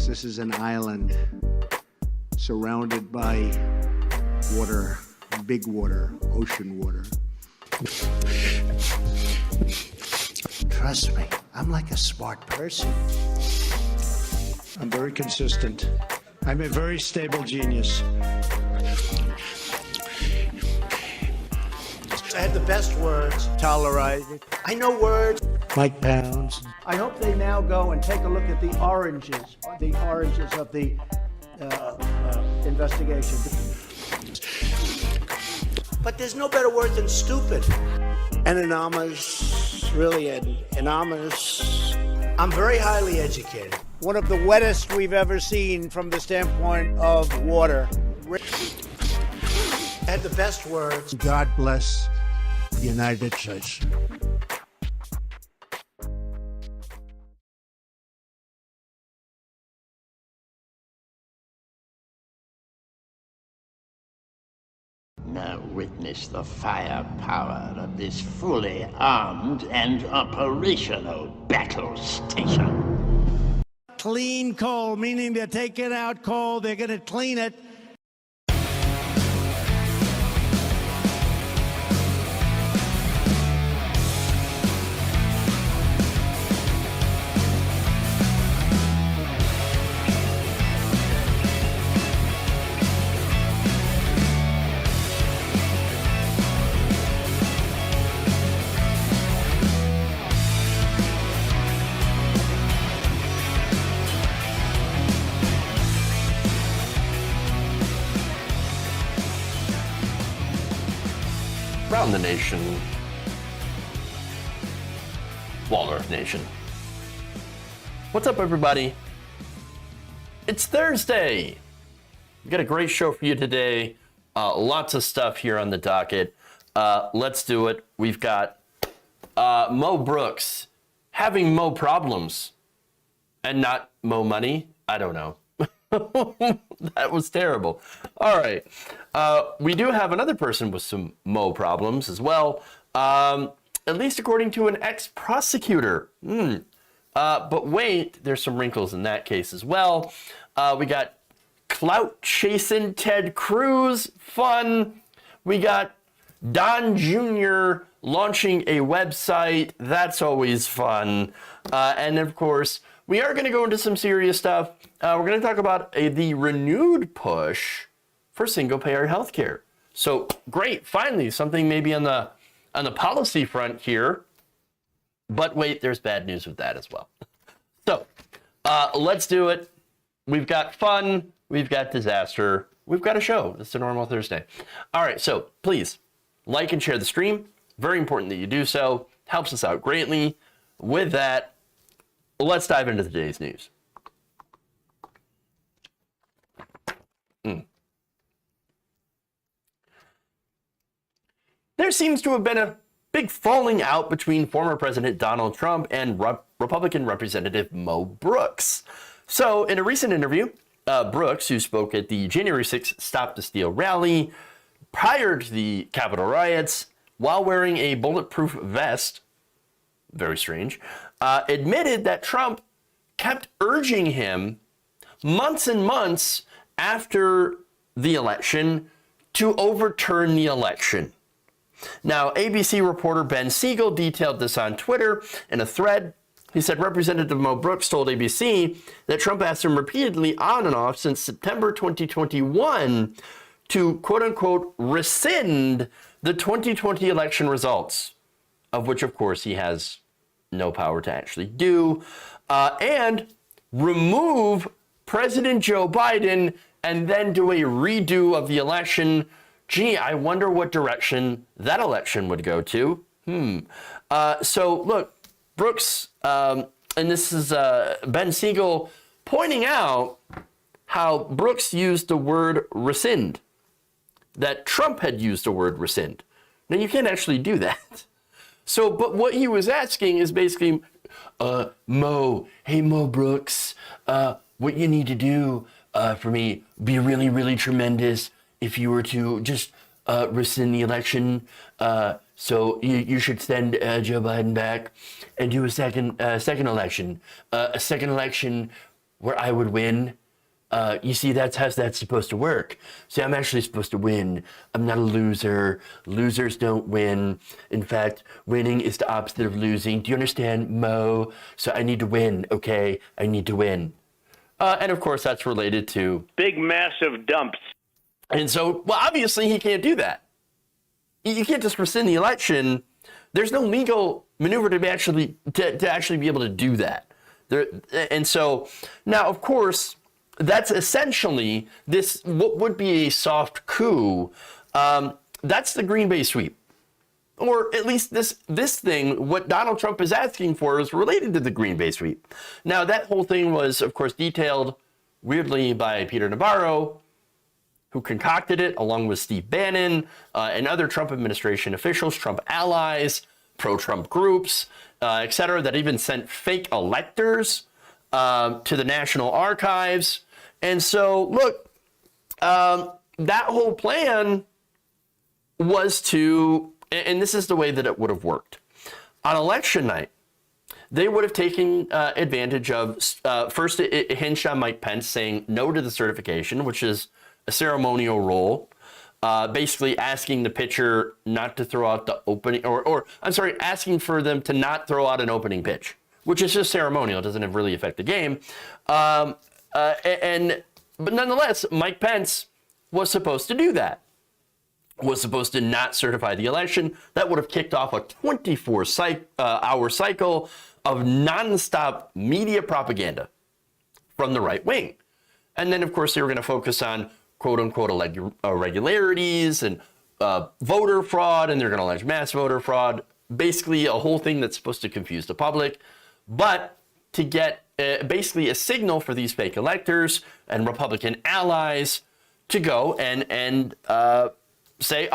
Yes, this is an island surrounded by water, big water, ocean water. Trust me, I'm like a smart person. I'm very consistent. I'm a very stable genius. I had the best words. Tolerated. I know words. Mike Pounds. I hope they now go and take a look at the oranges of the investigation. But there's no better word than stupid. Anonymous, really anonymous. I'm very highly educated. One of the wettest we've ever seen from the standpoint of water. Had the best words. God bless the United States. Now witness the firepower of this fully armed and operational battle station. Clean coal, meaning they're taking out coal, they're going to clean it. Around the nation, Waller Nation. What's up, everybody? It's Thursday. We've got a great show for you today. Lots of stuff here on the docket. Let's do it. We've got Mo Brooks having Mo problems and not Mo money. I don't know. That was terrible. All right. We do have another person with some Mo problems as well, at least according to an ex-prosecutor. But wait, there's some wrinkles in that case as well. We got Clout, Chasin, Ted Cruz, fun. We got Don Jr. launching a website. That's always fun. And of course, we are going to go into some serious stuff. We're going to talk about the renewed push for single-payer healthcare. So great, finally, something maybe on the policy front here. But wait, there's bad news with that as well. So let's do it. We've got fun. We've got disaster. We've got a show. It's a normal Thursday. All right, so please like and share the stream. Very important that you do so. Helps us out greatly. With that, let's dive into today's news. There seems to have been a big falling out between former President Donald Trump and Republican Representative Mo Brooks. So in a recent interview, Brooks, who spoke at the January 6th Stop the Steal rally prior to the Capitol riots, while wearing a bulletproof vest, very strange, admitted that Trump kept urging him months and months after the election to overturn the election. Now, ABC reporter Ben Siegel detailed this on Twitter in a thread. He said Representative Mo Brooks told ABC that Trump asked him repeatedly on and off since September 2021 to, quote unquote, rescind the 2020 election results, of which, of course, he has no power to actually do, and remove President Joe Biden and then do a redo of the election. Gee, I wonder what direction that election would go to. So look, Brooks, and this is Ben Siegel pointing out how Brooks used the word rescind, that Trump had used the word rescind. Now, you can't actually do that. So, but what he was asking is basically, Mo Brooks, what you need to do for me, be really, really tremendous if you were to just rescind the election. So you should send Joe Biden back and do a second election. A second election where I would win. You see, that's how that's supposed to work. See, I'm actually supposed to win. I'm not a loser. Losers don't win. In fact, winning is the opposite of losing. Do you understand, Mo? So I need to win, okay? I need to win. And of course, that's related to big, massive dumps. And so, well, obviously, he can't do that. You can't just rescind the election. There's no legal maneuver to actually be able to do that. And so now, of course, that's essentially this, what would be a soft coup. That's the Green Bay sweep. Or at least this thing, what Donald Trump is asking for is related to the Green Bay sweep. Now, that whole thing was, of course, detailed weirdly by Peter Navarro, who concocted it along with Steve Bannon and other Trump administration officials, Trump allies, pro-Trump groups, et cetera, that even sent fake electors to the National Archives. And so, look, that whole plan was to, and this is the way that it would have worked. On election night, they would have taken advantage of, first it hinged on Mike Pence saying no to the certification, which is a ceremonial role, basically asking the pitcher not to throw out the opening, or I'm sorry, asking for them to not throw out an opening pitch, which is just ceremonial. It doesn't really affect the game. But nonetheless, Mike Pence was supposed to do that, was supposed to not certify the election. That would have kicked off a 24-hour cycle of nonstop media propaganda from the right wing. And then, of course, they were going to focus on quote-unquote irregularities and voter fraud, and they're going to allege mass voter fraud, basically a whole thing that's supposed to confuse the public, but to get basically a signal for these fake electors and Republican allies to go and say,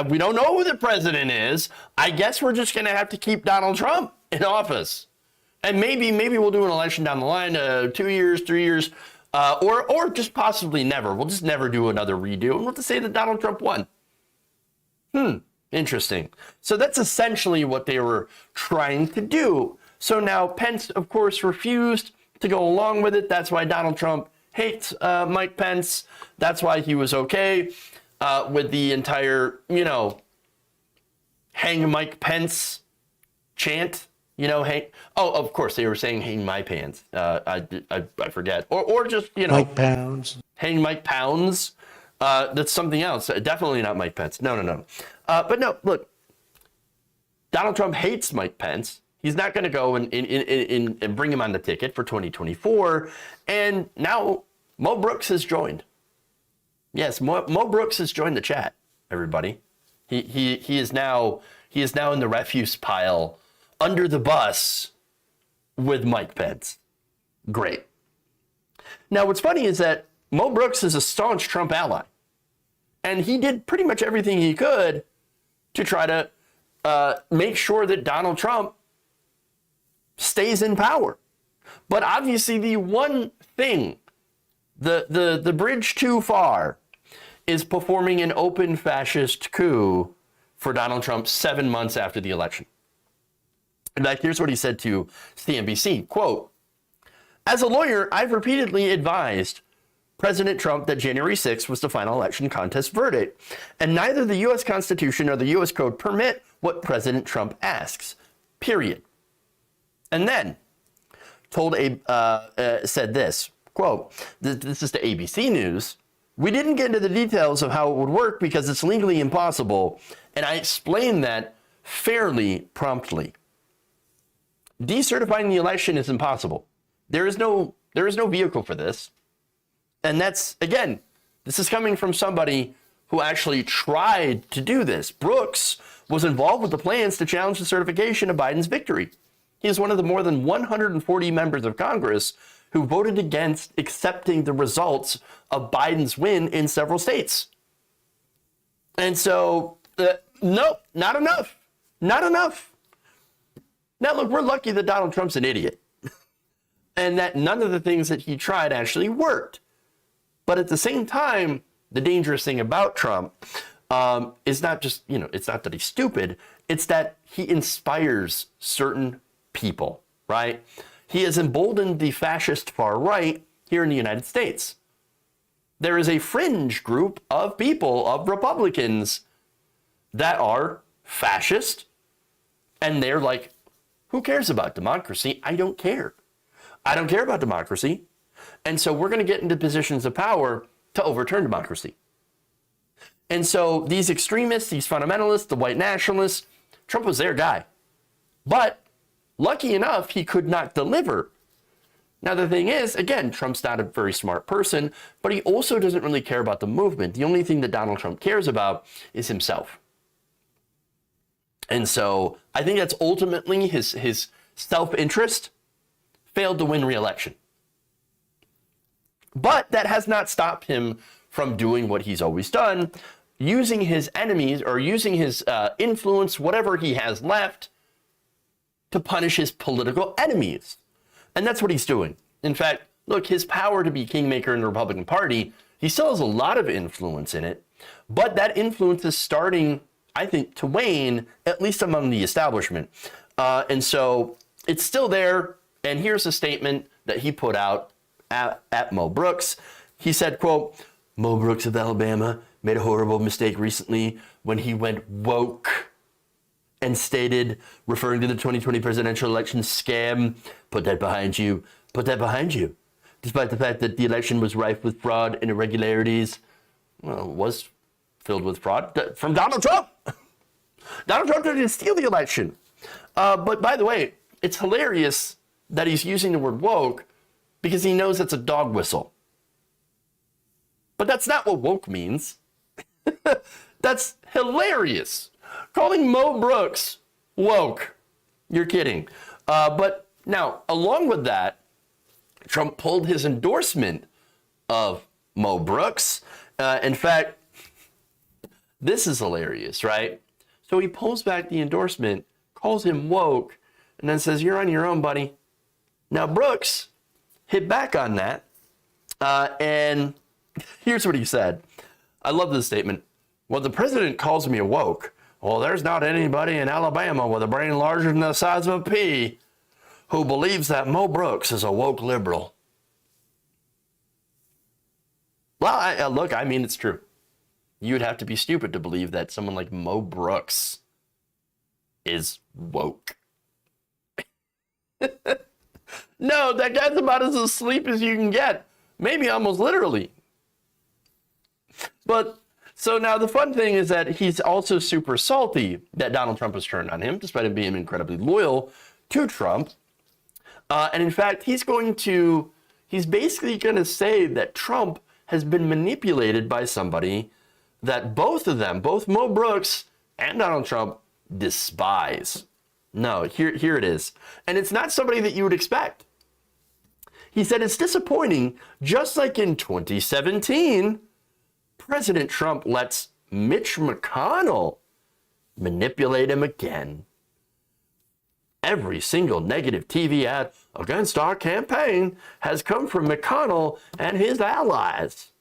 we don't know who the president is. I guess we're just going to have to keep Donald Trump in office. And maybe we'll do an election down the line, 2 years, 3 years, or just possibly never. We'll just never do another redo, and we'll just say that Donald Trump won. Interesting. So that's essentially what they were trying to do. So now Pence, of course, refused to go along with it. That's why Donald Trump hates Mike Pence. That's why he was okay with the entire, hang Mike Pence chant. Of course, they were saying hang my pants. I forget. Or just, Mike Pounds. Hang Mike Pounds. That's something else. Definitely not Mike Pence. No. But no, look, Donald Trump hates Mike Pence. He's not going to go and bring him on the ticket for 2024. And now Mo Brooks has joined. Yes, Mo Brooks has joined the chat, everybody. He is now in the refuse pile under the bus with Mike Pence. Great. Now, what's funny is that Mo Brooks is a staunch Trump ally. And he did pretty much everything he could to try to make sure that Donald Trump stays in power. But obviously the one thing, the bridge too far, is performing an open fascist coup for Donald Trump 7 months after the election. In fact, here's what he said to CNBC, quote, "As a lawyer, I've repeatedly advised President Trump that January 6th was the final election contest verdict, and neither the U.S. Constitution or the U.S. Code permit what President Trump asks, period." And then said this, quote, this is to ABC News, "We didn't get into the details of how it would work because it's legally impossible, and I explained that fairly promptly. Decertifying the election is impossible. There is no vehicle for this." And that's, again, this is coming from somebody who actually tried to do this. Brooks was involved with the plans to challenge the certification of Biden's victory. He is one of the more than 140 members of Congress who voted against accepting the results of Biden's win in several states. And so, no, not enough. Not enough. Now, look, we're lucky that Donald Trump's an idiot and that none of the things that he tried actually worked. But at the same time, the dangerous thing about Trump is not just, it's not that he's stupid. It's that he inspires certain people, right? he has emboldened the fascist far right here in the United States. There is a fringe group of people, of Republicans, that are fascist, and they're like, who cares about democracy? I don't care. I don't care about democracy. And so we're going to get into positions of power to overturn democracy. And so these extremists, these fundamentalists, the white nationalists, Trump was their guy. But lucky enough, he could not deliver. Now, the thing is, again, Trump's not a very smart person, but he also doesn't really care about the movement. The only thing that Donald Trump cares about is himself. And so I think that's ultimately his self-interest failed to win re-election. But that has not stopped him from doing what he's always done, using his enemies or using his influence, whatever he has left, to punish his political enemies. And that's what he's doing. In fact, look, his power to be kingmaker in the Republican Party, he still has a lot of influence in it, but that influence is starting, I think, to wane, at least among the establishment. And so it's still there. And here's a statement that he put out at Mo Brooks. He said, quote, Mo Brooks of Alabama made a horrible mistake recently when he went woke and stated, referring to the 2020 presidential election scam, put that behind you, put that behind you. Despite the fact that the election was rife with fraud and irregularities, well, it was filled with fraud from Donald Trump. Donald Trump didn't steal the election. But by the way, it's hilarious that he's using the word woke because he knows it's a dog whistle. But that's not what woke means. That's hilarious. Calling Mo Brooks woke. You're kidding. But now, along with that, Trump pulled his endorsement of Mo Brooks. In fact, this is hilarious, right? So he pulls back the endorsement, calls him woke, and then says, you're on your own, buddy. Now, Brooks hit back on that. And here's what he said. I love this statement. Well, the president calls me a woke. Well, there's not anybody in Alabama with a brain larger than the size of a pea who believes that Mo Brooks is a woke liberal. Well, look, I mean, it's true. You'd have to be stupid to believe that someone like Mo Brooks is woke. No, that guy's about as asleep as you can get. Maybe almost literally. But so now the fun thing is that he's also super salty that Donald Trump has turned on him, despite him being incredibly loyal to Trump. And in fact, he's basically going to say that Trump has been manipulated by somebody that both of them, both Mo Brooks and Donald Trump, despise. No, here it is. And it's not somebody that you would expect. He said it's disappointing, just like in 2017, President Trump lets Mitch McConnell manipulate him again. Every single negative TV ad against our campaign has come from McConnell and his allies.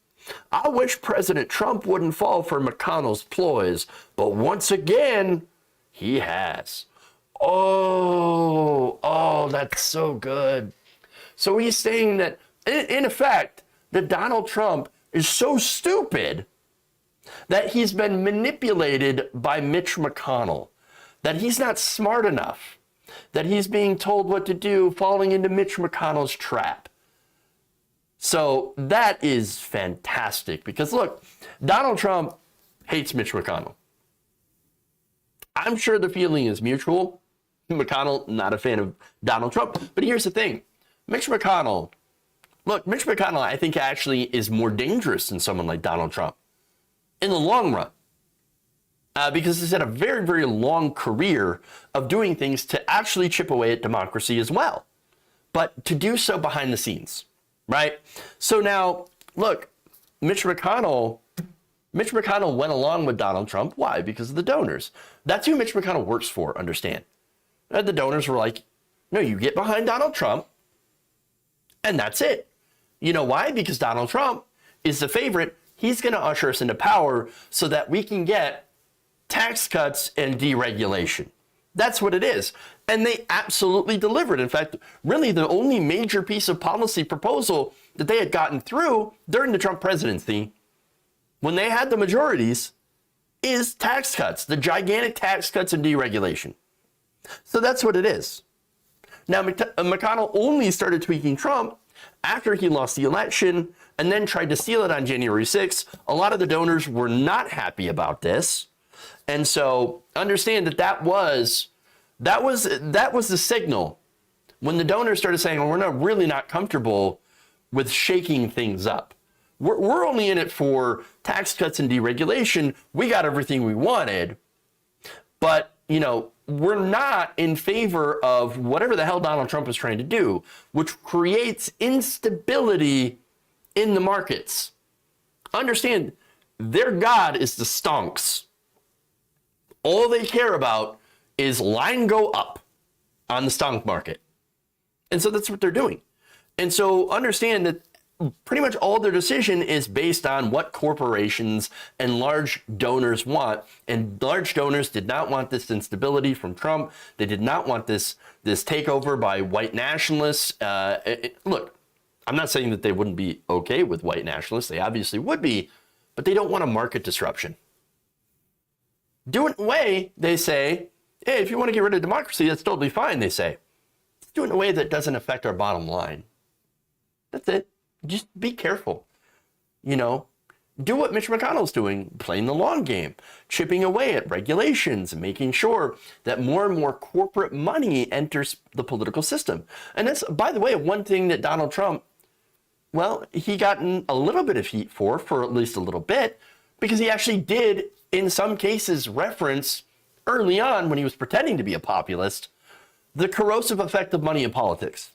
I wish President Trump wouldn't fall for McConnell's ploys, but once again, he has. Oh, that's so good. So he's saying that, in effect, that Donald Trump is so stupid that he's been manipulated by Mitch McConnell, that he's not smart enough, that he's being told what to do, falling into Mitch McConnell's trap. So that is fantastic because, look, Donald Trump hates Mitch McConnell. I'm sure the feeling is mutual. McConnell, not a fan of Donald Trump. But here's the thing. Mitch McConnell, I think actually is more dangerous than someone like Donald Trump in the long run. Because he's had a very, very long career of doing things to actually chip away at democracy as well. But to do so behind the scenes, right? So now, look, Mitch McConnell went along with Donald Trump. Why? Because of the donors. That's who Mitch McConnell works for, understand. The donors were like, no, you get behind Donald Trump, and that's it. You know why? Because Donald Trump is the favorite. He's going to usher us into power so that we can get tax cuts and deregulation. That's what it is. And they absolutely delivered. In fact, really the only major piece of policy proposal that they had gotten through during the Trump presidency, when they had the majorities, is tax cuts, the gigantic tax cuts and deregulation. So that's what it is. Now, McConnell only started tweaking Trump after he lost the election and then tried to seal it on January 6th. A lot of the donors were not happy about this. And so understand that was the signal when the donors started saying, well, we're really not comfortable with shaking things up. We're only in it for tax cuts and deregulation. We got everything we wanted, but we're not in favor of whatever the hell Donald Trump is trying to do, which creates instability in the markets. Understand, their God is the stonks. All they care about is line go up on the stock market. And so that's what they're doing. And so understand that pretty much all their decision is based on what corporations and large donors want. And large donors did not want this instability from Trump. They did not want this takeover by white nationalists. Look, I'm not saying that they wouldn't be okay with white nationalists. They obviously would be, but they don't want a market disruption. Do it in a way, they say, hey, if you want to get rid of democracy, that's totally fine, they say. Do it in a way that doesn't affect our bottom line. That's it. Just be careful. Do what Mitch McConnell's doing, playing the long game, chipping away at regulations and making sure that more and more corporate money enters the political system. And that's, by the way, one thing that Donald Trump, well, he gotten a little bit of heat for at least a little bit, because he actually did, in some cases, reference early on when he was pretending to be a populist, the corrosive effect of money in politics.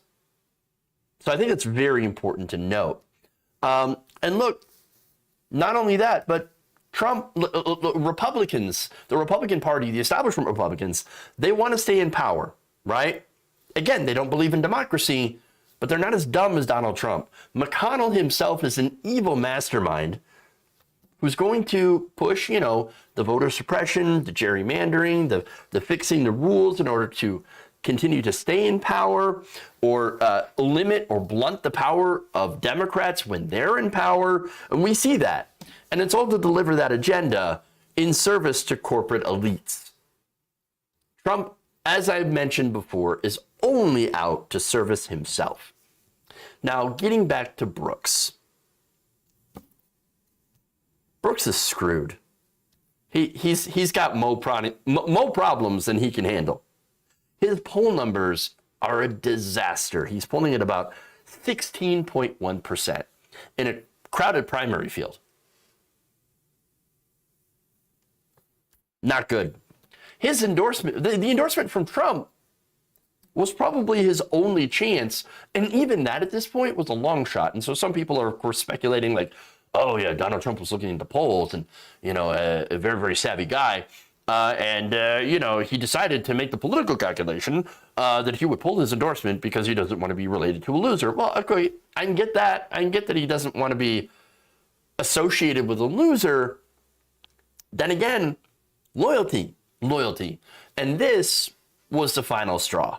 So I think it's very important to note. And look, not only that, but Trump, Republicans, the Republican Party, the establishment Republicans, they want to stay in power, right? Again, they don't believe in democracy, but they're not as dumb as Donald Trump. McConnell himself is an evil mastermind who's going to push, the voter suppression, the gerrymandering, the fixing the rules in order to continue to stay in power, or limit or blunt the power of Democrats when they're in power. And we see that. And it's all to deliver that agenda in service to corporate elites. Trump, as I've mentioned before, is only out to service himself. Now, getting back to Brooks. Brooks is screwed. He's got more problems than he can handle. His poll numbers are a disaster. He's polling at about 16.1% in a crowded primary field. Not good. His endorsement, the endorsement from Trump was probably his only chance. And even that at this point was a long shot. And so some people are, of course, speculating like, oh yeah, Donald Trump was looking into polls and, a very, very savvy guy. He decided to make the political calculation that he would pull his endorsement because he doesn't want to be related to a loser. Well, okay, I can get that. I can get that he doesn't want to be associated with a loser. Then again, loyalty. And this was the final straw.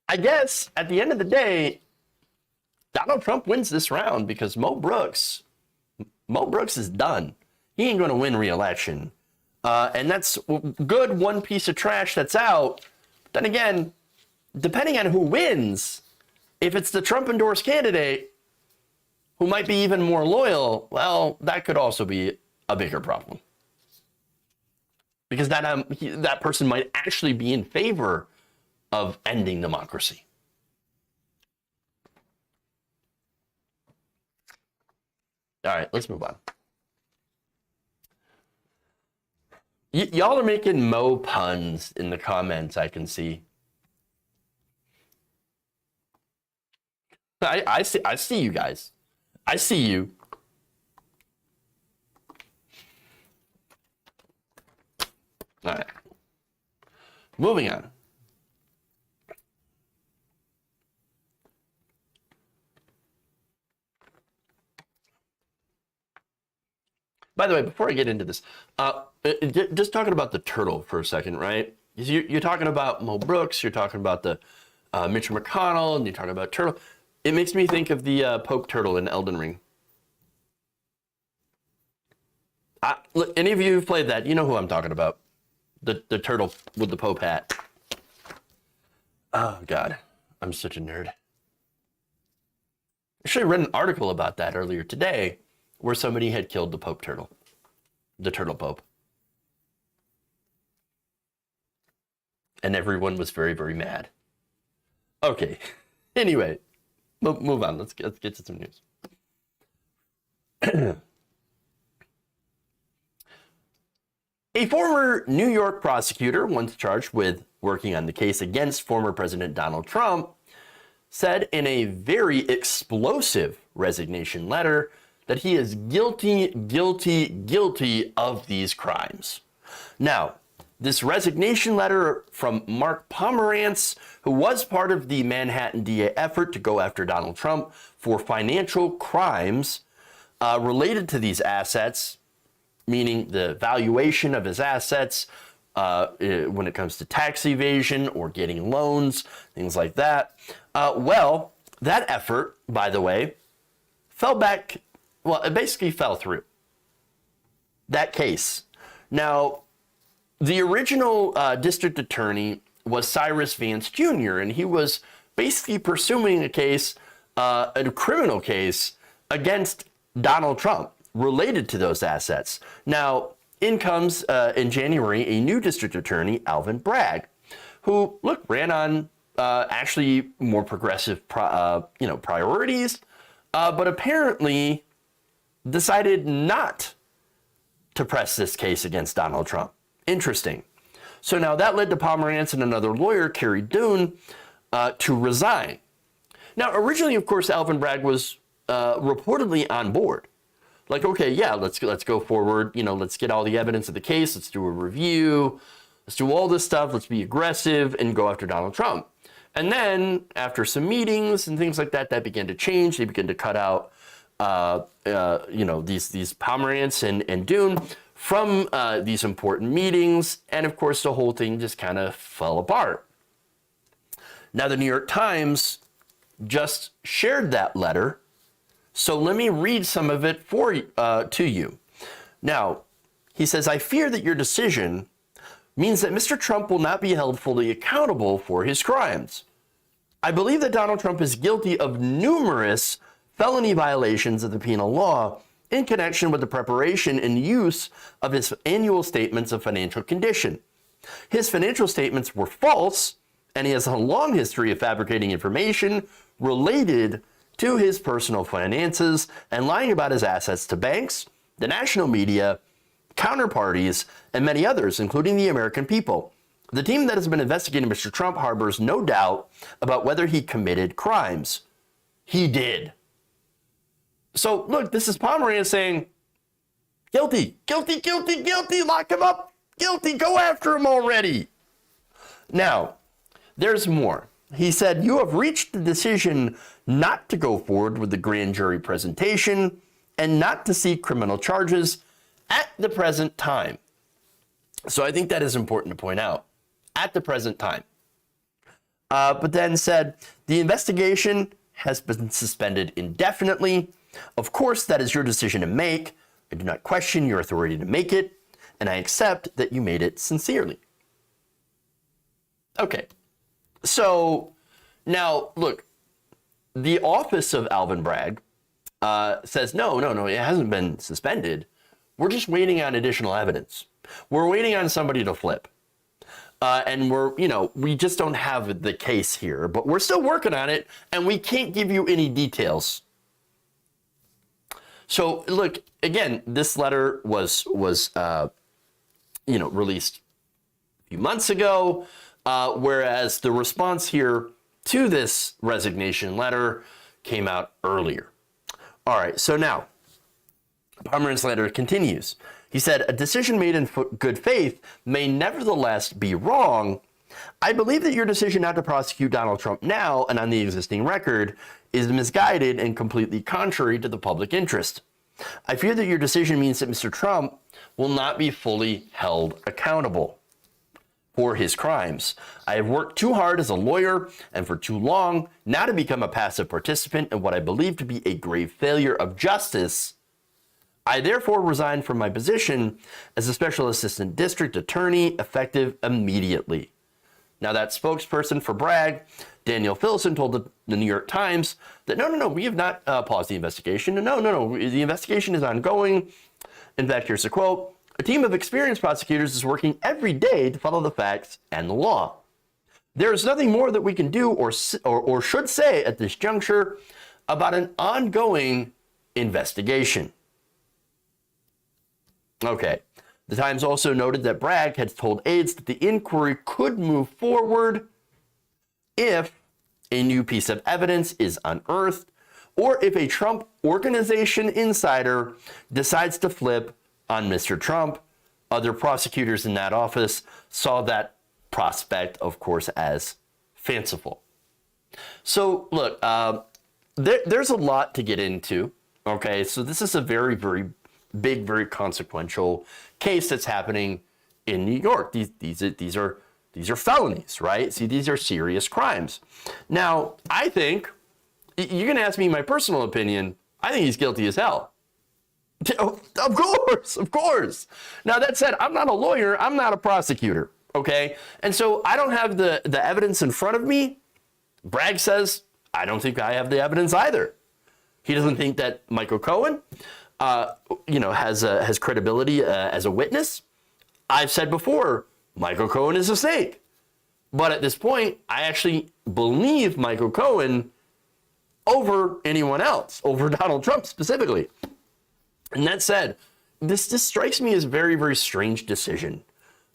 I guess at the end of the day, Donald Trump wins this round because Mo Brooks is done. He ain't going to win re-election. And that's good, one piece of trash that's out. Then again, depending on who wins, if it's the Trump-endorsed candidate who might be even more loyal, well, that could also be a bigger problem. Because that person might actually be in favor of ending democracy. All right, let's move on. Y'all are making Mo puns in the comments, I can see. I see you guys. I see you. All right. Moving on. By the way, before I get into this, just talking about the turtle for a second, right? You're talking about Mo Brooks, you're talking about the Mitch McConnell, and you're talking about turtle. It makes me think of the Pope turtle in Elden Ring. Look, any of you who've played that, you know who I'm talking about. The turtle with the Pope hat. Oh, God. I'm such a nerd. Actually, I read an article about that earlier today where somebody had killed the Pope turtle. The turtle Pope. And everyone was very, very mad. Okay. Anyway, move on. Let's get to some news. A former New York prosecutor, once charged with working on the case against former President Donald Trump, said in a very explosive resignation letter that he is guilty of these crimes. Now, this resignation letter from Mark Pomerantz, who was part of the Manhattan DA effort to go after Donald Trump for financial crimes related to these assets, meaning the valuation of his assets when it comes to tax evasion or getting loans, things like that. Well, that effort, by the way, fell back. Well, it basically fell through. That case. Now, the original district attorney was Cyrus Vance Jr., and he was basically pursuing a case, a criminal case, against Donald Trump related to those assets. Now, in comes in January a new district attorney, Alvin Bragg, who ran on actually more progressive priorities, but apparently decided not to press this case against Donald Trump. Interesting. So now that led to Pomerantz and another lawyer, Carrie Doon, to resign. Now, originally, of course, Alvin Bragg was reportedly on board. Like, okay, yeah, let's go forward. Let's get all the evidence of the case. Let's do a review. Let's do all this stuff. Let's be aggressive and go after Donald Trump. And then after some meetings and things like that, that began to change. They began to cut out, these Pomerantz and Doon from these important meetings. And of course, the whole thing just kind of fell apart. Now, the New York Times just shared that letter. So let me read some of it to you. Now, he says, I fear that your decision means that Mr. Trump will not be held fully accountable for his crimes. I believe that Donald Trump is guilty of numerous felony violations of the penal law in connection with the preparation and use of his annual statements of financial condition. His financial statements were false, and he has a long history of fabricating information related to his personal finances and lying about his assets to banks, the national media, counterparties, and many others, including the American people. The team that has been investigating Mr. Trump harbors no doubt about whether he committed crimes. He did. So, look, this is Pomerantz saying, guilty, guilty, guilty, guilty, lock him up, guilty, go after him already. Now, there's more. He said, you have reached the decision not to go forward with the grand jury presentation and not to seek criminal charges at the present time. So I think that is important to point out. At the present time. But then said, the investigation has been suspended indefinitely. Of course, that is your decision to make. I do not question your authority to make it, and I accept that you made it sincerely. Okay. So now, look, the office of Alvin Bragg says, no, it hasn't been suspended. We're just waiting on additional evidence. We're waiting on somebody to flip. And we just don't have the case here, but we're still working on it, and we can't give you any details. So, look, again, this letter was released a few months ago, whereas the response here to this resignation letter came out earlier. All right, so now, Pomerantz's letter continues. He said, a decision made in good faith may nevertheless be wrong. I believe that your decision not to prosecute Donald Trump now and on the existing record is misguided and completely contrary to the public interest. I fear that your decision means that Mr. Trump will not be fully held accountable for his crimes. I have worked too hard as a lawyer and for too long now to become a passive participant in what I believe to be a grave failure of justice. I therefore resign from my position as a special assistant district attorney effective immediately. Now, that spokesperson for Bragg, Daniel Philson, told the New York Times that no, we have not paused the investigation. No, the investigation is ongoing. In fact, here's a quote: "A team of experienced prosecutors is working every day to follow the facts and the law. There is nothing more that we can do or should say at this juncture about an ongoing investigation." Okay. The Times also noted that Bragg had told aides that the inquiry could move forward if a new piece of evidence is unearthed or if a Trump organization insider decides to flip on Mr. Trump. Other prosecutors in that office saw that prospect, of course, as fanciful. So, look, there's a lot to get into. Okay, so this is a very, very big, very consequential case that's happening in New York. These are felonies, right? See, these are serious crimes. Now, I think, you're going to ask me my personal opinion, I think he's guilty as hell. Of course. Now, that said, I'm not a lawyer, I'm not a prosecutor, okay? And so I don't have the evidence in front of me. Bragg says, I don't think I have the evidence either. He doesn't think that Michael Cohen has credibility as a witness. I've said before, Michael Cohen is a snake. But at this point, I actually believe Michael Cohen over anyone else, over Donald Trump specifically. And that said, this strikes me as a very, very strange decision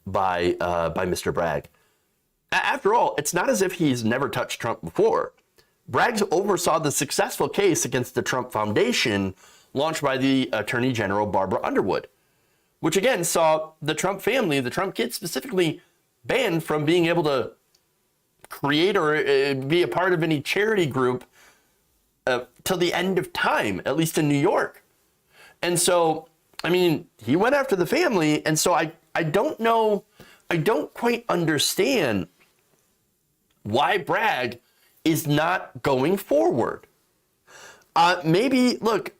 by Mr. Bragg. After all, it's not as if he's never touched Trump before. Bragg oversaw the successful case against the Trump Foundation launched by the Attorney General Barbara Underwood, which again saw the Trump family, the Trump kids specifically, banned from being able to create or be a part of any charity group till the end of time, at least in New York. And so, I mean, he went after the family, and so I don't know, I don't quite understand why Bragg is not going forward. Maybe, look,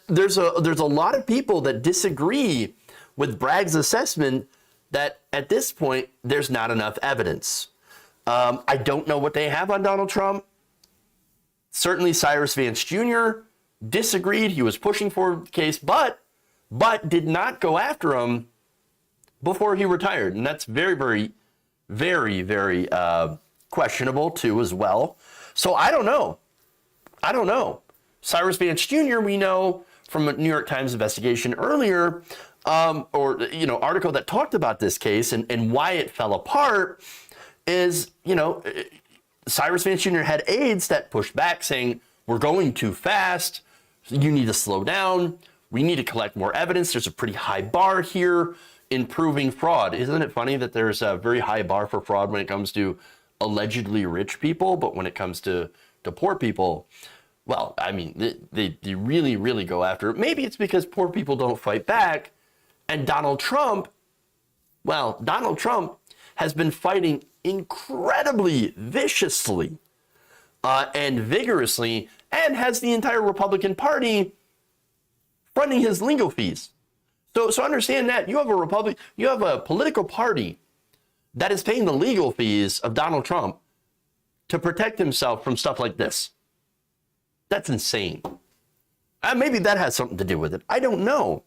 there's a lot of people that disagree with Bragg's assessment that at this point, there's not enough evidence. I don't know what they have on Donald Trump. Certainly Cyrus Vance Jr. disagreed. He was pushing for the case, but did not go after him before he retired. And that's very, very, very, very questionable too as well. So I don't know. Cyrus Vance Jr., we know from a New York Times investigation earlier, article that talked about this case and why it fell apart is, Cyrus Vance Jr. had aides that pushed back saying, we're going too fast. You need to slow down. We need to collect more evidence. There's a pretty high bar here in proving fraud. Isn't it funny that there's a very high bar for fraud when it comes to allegedly rich people, but when it comes to poor people, well, I mean, they really, really go after it. Maybe it's because poor people don't fight back. And Donald Trump has been fighting incredibly viciously and vigorously, and has the entire Republican Party fronting his legal fees. So understand that you have a political party that is paying the legal fees of Donald Trump to protect himself from stuff like this. That's insane. Maybe that has something to do with it. I don't know.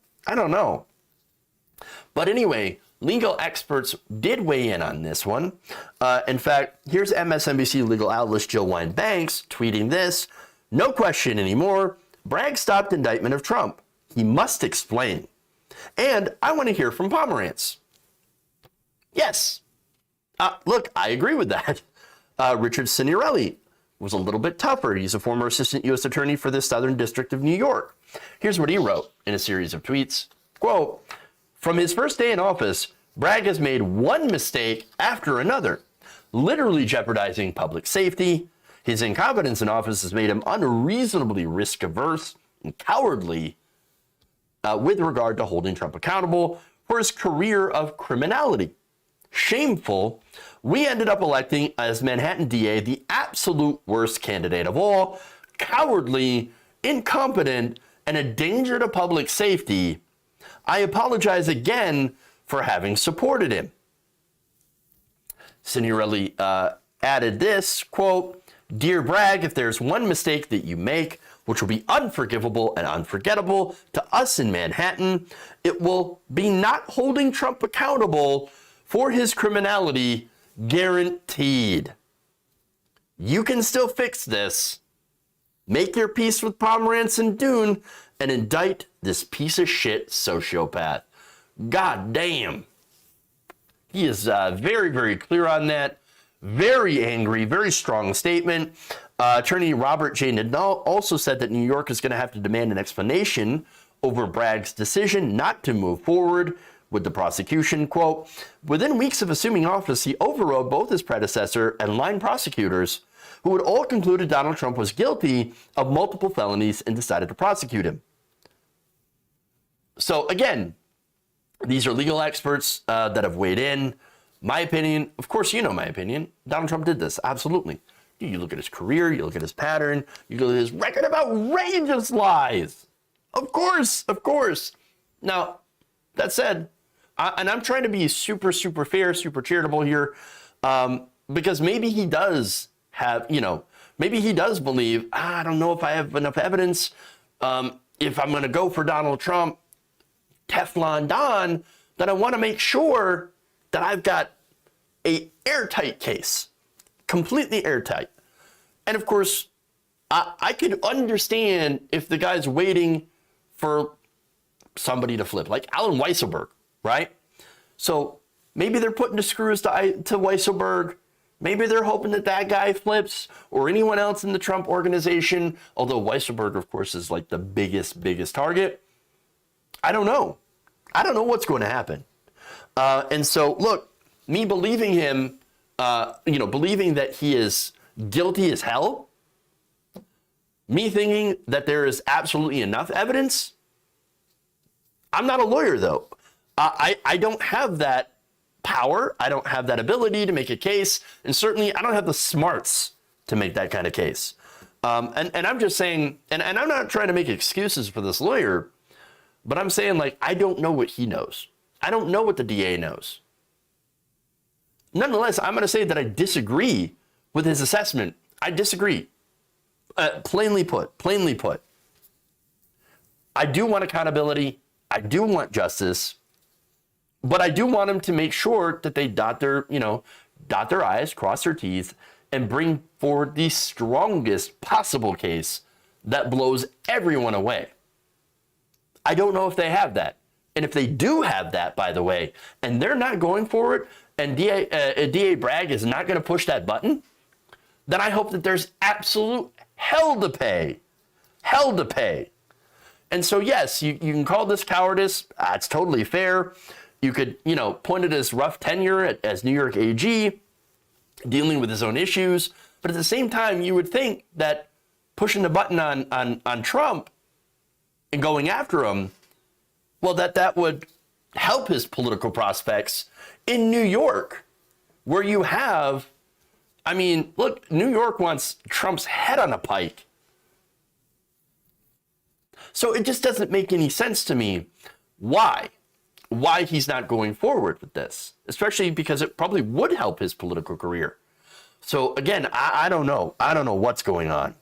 But anyway, legal experts did weigh in on this one. In fact, here's MSNBC legal outlet Jill Wine-Banks tweeting this: "No question anymore. Bragg stopped indictment of Trump. He must explain. And I want to hear from Pomerantz." Yes. Look, I agree with that. Richard Signorelli was a little bit tougher. He's a former assistant U.S. attorney for the Southern District of New York. Here's what he wrote in a series of tweets. Quote, "From his first day in office, Bragg has made one mistake after another, literally jeopardizing public safety. His incompetence in office has made him unreasonably risk-averse and cowardly, with regard to holding Trump accountable for his career of criminality. Shameful. We ended up electing as Manhattan DA the absolute worst candidate of all, cowardly, incompetent, and a danger to public safety. I apologize again for having supported him. Signorelli added this, quote, "Dear Bragg, if there's one mistake that you make, which will be unforgivable and unforgettable to us in Manhattan, it will be not holding Trump accountable for his criminality, guaranteed. You can still fix this. Make your peace with Pomerantz and Dune and indict this piece of shit sociopath." God damn. He is very, very clear on that. Very angry, very strong statement. Attorney Robert J. Nadal also said that New York is going to have to demand an explanation over Bragg's decision not to move forward with the prosecution. Quote, "Within weeks of assuming office, he overrode both his predecessor and line prosecutors, who had all concluded Donald Trump was guilty of multiple felonies and decided to prosecute him." So again, these are legal experts that have weighed in. My opinion, of course, you know my opinion. Donald Trump did this, absolutely. You look at his career, you look at his pattern, you look at his record of outrageous lies. Of course, of course. Now, that said, and I'm trying to be super, super fair, super charitable here, because maybe he does have, maybe he does believe, I don't know if I have enough evidence. If I'm going to go for Donald Trump, Teflon Don, then I want to make sure that I've got a airtight case, completely airtight. And of course, I could understand if the guy's waiting for somebody to flip, like Alan Weisselberg, right? So maybe they're putting the screws to Weisselberg. Maybe they're hoping that that guy flips or anyone else in the Trump organization, although Weisselberg, of course, is like the biggest target. I don't know. I don't know what's going to happen. And so, look, me believing him, believing that he is guilty as hell, me thinking that there is absolutely enough evidence. I'm not a lawyer, though. I don't have that power. I don't have that ability to make a case. And certainly, I don't have the smarts to make that kind of case. And I'm just saying, and I'm not trying to make excuses for this lawyer, but I'm saying, like, I don't know what he knows. I don't know what the DA knows. Nonetheless, I'm going to say that I disagree with his assessment. I disagree. Plainly put. I do want accountability. I do want justice. But I do want him to make sure that they dot their I's, cross their T's, and bring forward the strongest possible case that blows everyone away. I don't know if they have that. And if they do have that, by the way, and they're not going for it, and DA Bragg is not going to push that button, then I hope that there's absolute hell to pay. Hell to pay. And so, yes, you can call this cowardice. It's totally fair. You could, point it as rough tenure as New York AG, dealing with his own issues. But at the same time, you would think that pushing the button on Trump and going after him, well, that would help his political prospects in New York, where you have, look, New York wants Trump's head on a pike. So it just doesn't make any sense to me why he's not going forward with this, especially because it probably would help his political career. So again, I don't know. I don't know what's going on.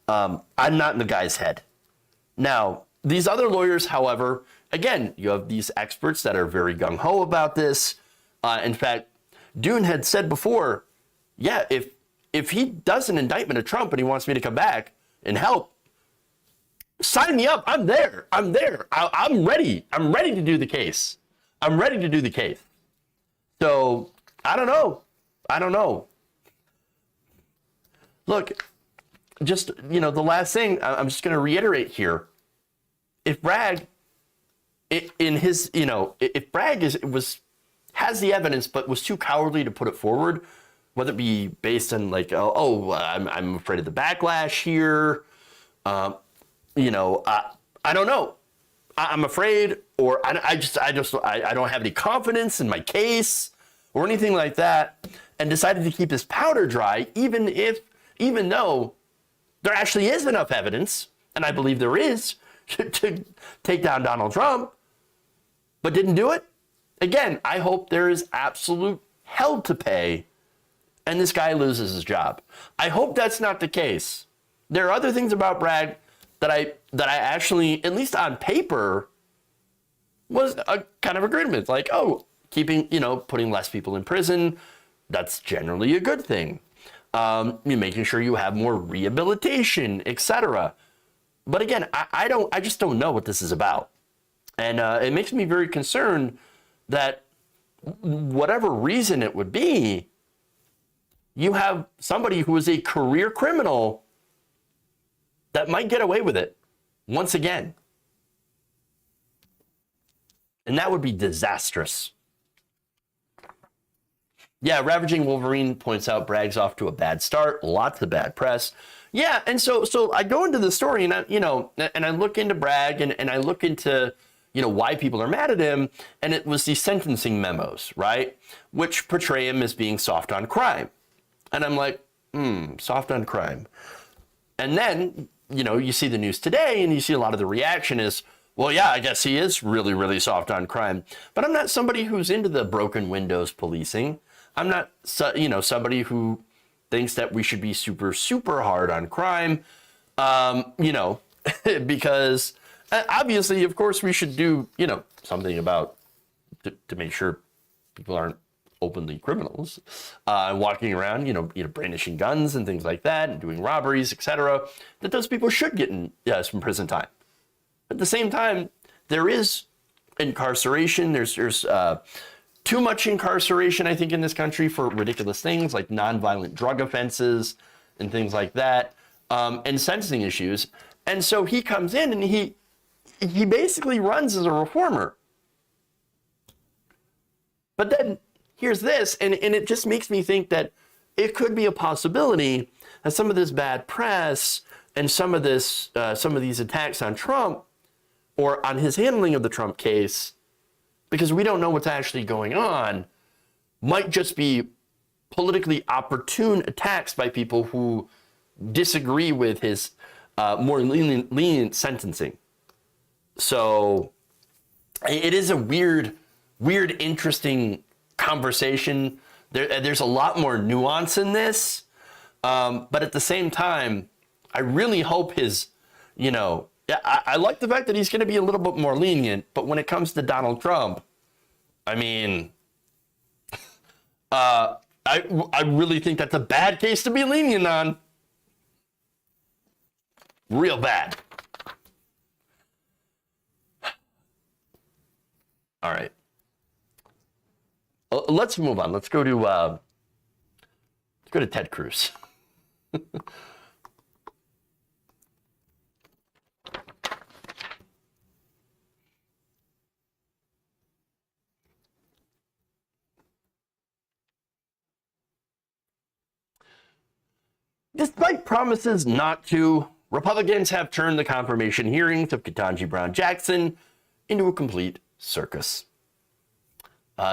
I'm not in the guy's head. Now, these other lawyers, however, again, you have these experts that are very gung-ho about this. In fact, Dune had said before, yeah, if he does an indictment of Trump and he wants me to come back and help, sign me up. I'm there. I'm ready. I'm ready to do the case. So I don't know. Look, just, the last thing I'm just going to reiterate here. If Bragg, if Bragg has the evidence but was too cowardly to put it forward, whether it be based on like, I'm afraid of the backlash here, I don't know. I'm afraid, or I don't have any confidence in my case or anything like that, and decided to keep his powder dry, even though there actually is enough evidence, and I believe there is, to take down Donald Trump, but didn't do it. Again, I hope there is absolute hell to pay and this guy loses his job. I hope that's not the case. There are other things about Bragg that I actually, at least on paper, was a kind of agreement. Like, oh, putting less people in prison, that's generally a good thing. You're making sure you have more rehabilitation, etc. But again, I just don't know what this is about. And it makes me very concerned that whatever reason it would be, you have somebody who is a career criminal that might get away with it once again. And that would be disastrous. Yeah, Ravaging Wolverine points out Bragg's off to a bad start, lots of bad press. Yeah, and so I go into the story and I look into Bragg and I look into why people are mad at him, and it was these sentencing memos, right? Which portray him as being soft on crime. And I'm like, soft on crime. And then, you see the news today and you see a lot of the reaction is, well, yeah, I guess he is really, really soft on crime. But I'm not somebody who's into the broken windows policing. I'm not, somebody who thinks that we should be super, super hard on crime, because obviously, of course, we should do, something about to make sure people aren't openly criminals, walking around, brandishing guns and things like that, and doing robberies, etc. That those people should get some prison time. At the same time, there is incarceration. There's too much incarceration, I think, in this country for ridiculous things like nonviolent drug offenses and things like that, and sentencing issues. And so he comes in and he basically runs as a reformer. But then here's this, and it just makes me think that it could be a possibility that some of this bad press and some of these attacks on Trump or on his handling of the Trump case, because we don't know what's actually going on, might just be politically opportune attacks by people who disagree with his more lenient sentencing. So it is a weird, interesting conversation. There's a lot more nuance in this, but at the same time, I really hope I like the fact that he's going to be a little bit more lenient, but when it comes to Donald Trump, I mean, I really think that's a bad case to be lenient on. Real bad. All right. Let's move on. Let's go to Ted Cruz. Despite promises not to, Republicans have turned the confirmation hearings of Ketanji Brown Jackson into a complete circus.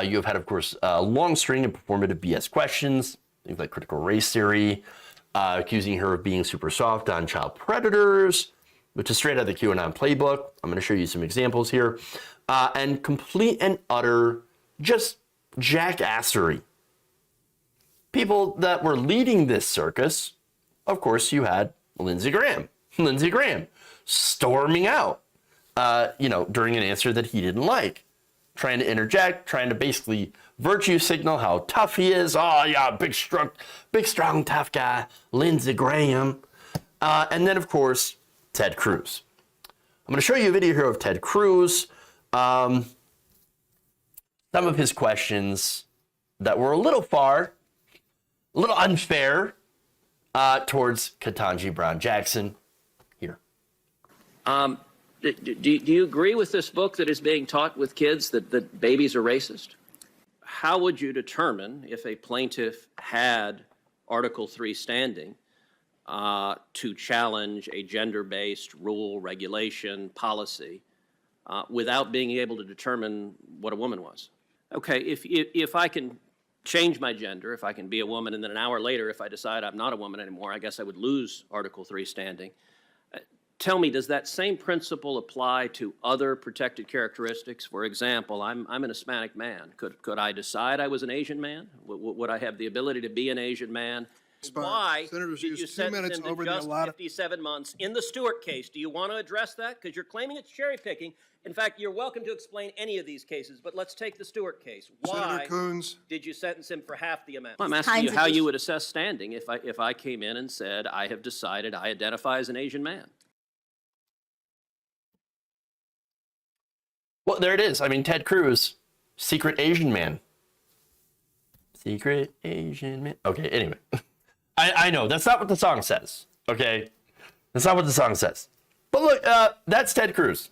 You have had, of course, a long string of performative BS questions, things like critical race theory, accusing her of being super soft on child predators, which is straight out of the QAnon playbook. I'm going to show you some examples here. And complete and utter just jackassery. People that were leading this circus, of course, you had Lindsey Graham storming out, during an answer that he didn't like, trying to interject, trying to basically virtue signal how tough he is. Oh yeah, big, strong, tough guy, Lindsey Graham. And then, of course, Ted Cruz. I'm going to show you a video here of Ted Cruz. Some of his questions that were a little unfair towards Ketanji Brown Jackson. Here. Do you agree with this book that is being taught with kids that babies are racist? How would you determine if a plaintiff had Article 3 standing to challenge a gender-based rule, regulation, policy without being able to determine what a woman was. Okay, if I can change my gender, if I can be a woman, and then an hour later, if I decide I'm not a woman anymore, I guess I would lose Article 3 standing. Tell me, does that same principle apply to other protected characteristics? For example, I'm an Hispanic man. Could I decide I was an Asian man? Would I have the ability to be an Asian man? Why Senators did you use 2 sentence minutes him to over the just allotted. 57 months in the Stewart case? Do you want to address that? Because you're claiming it's cherry picking. In fact, you're welcome to explain any of these cases, but let's take the Stewart case. Why Senator Coons. did you sentence him for half the amount? I'm asking you how you would assess standing if I came in and said, I have decided I identify as an Asian man. Well, there it is. I mean, Ted Cruz, secret Asian man. Secret Asian man. Okay, anyway. I know, that's not what the song says, okay? That's not what the song says. But look, that's Ted Cruz.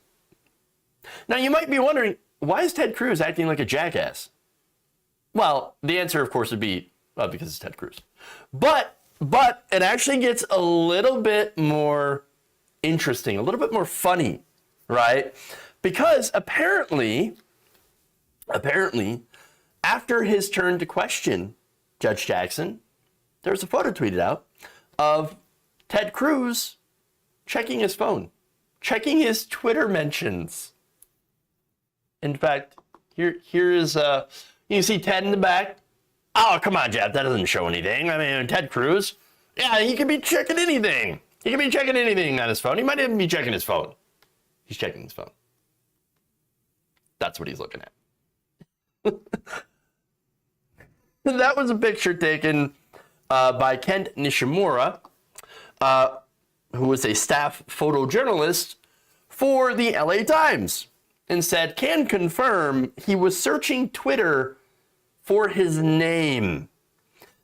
Now, you might be wondering, why is Ted Cruz acting like a jackass? Well, the answer, of course, would be, well, because it's Ted Cruz. But it actually gets a little bit more interesting, a little bit more funny, right? Because apparently, after his turn to question Judge Jackson, there was a photo tweeted out of Ted Cruz checking his phone, checking his Twitter mentions. In fact, here is, you see Ted in the back. Oh, come on, Jeff, that doesn't show anything. I mean, Ted Cruz, yeah, he could be checking anything. He could be checking anything on his phone. He might even be checking his phone. He's checking his phone. That's what he's looking at. That was a picture taken by Kent Nishimura, who was a staff photojournalist for the LA Times, and said, can confirm he was searching Twitter for his name.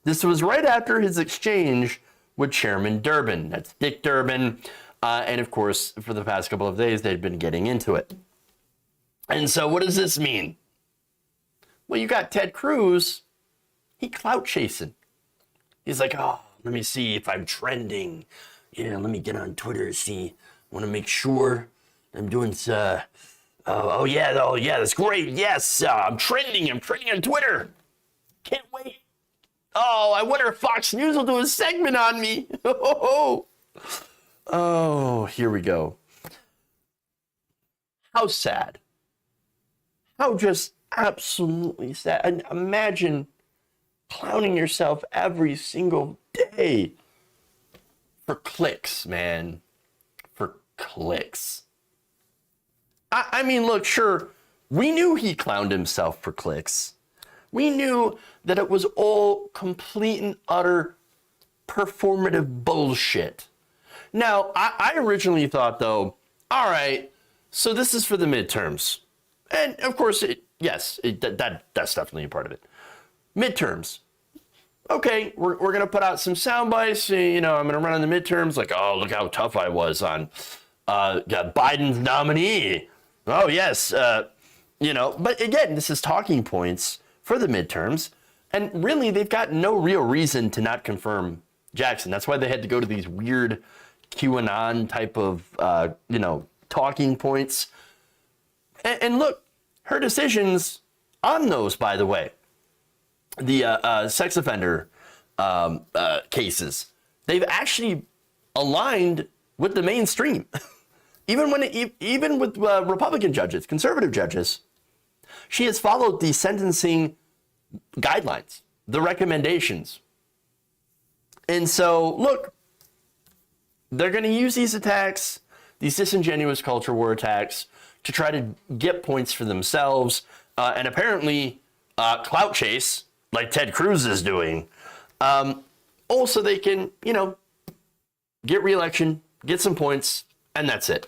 This was right after his exchange with Chairman Durbin. That's Dick Durbin. And of course, for the past couple of days, they'd been getting into it. And so what does this mean? Well, you got Ted Cruz. He clout chasing. He's like, oh, let me see if I'm trending. Yeah, let me get on Twitter, see. I want to make sure I'm doing, oh yeah, that's great. Yes, I'm trending on Twitter. Can't wait. Oh, I wonder if Fox News will do a segment on me. Oh, here we go. How sad. How just absolutely sad. And imagine clowning yourself every single day for clicks, man. For clicks. I mean, look, sure, we knew he clowned himself for clicks. We knew that it was all complete and utter performative bullshit. Now, I originally thought, though, all right, so this is for the midterms. And, of course, that's definitely a part of it. Midterms. Okay, we're going to put out some sound bites. You know, I'm going to run on the midterms like, oh, look how tough I was on Biden's nominee. Oh, yes. You know, but again, this is talking points for the midterms. And really, they've got no real reason to not confirm Jackson. That's why they had to go to these weird QAnon type of, talking points. And look, her decisions on those, by the way, the sex offender cases, they've actually aligned with the mainstream. Even with Republican judges, conservative judges, she has followed the sentencing guidelines, the recommendations. And so, look, they're going to use these attacks, these disingenuous culture war attacks, to try to get points for themselves, and apparently clout chase, like Ted Cruz is doing. Also, they can, get re-election, get some points, and that's it.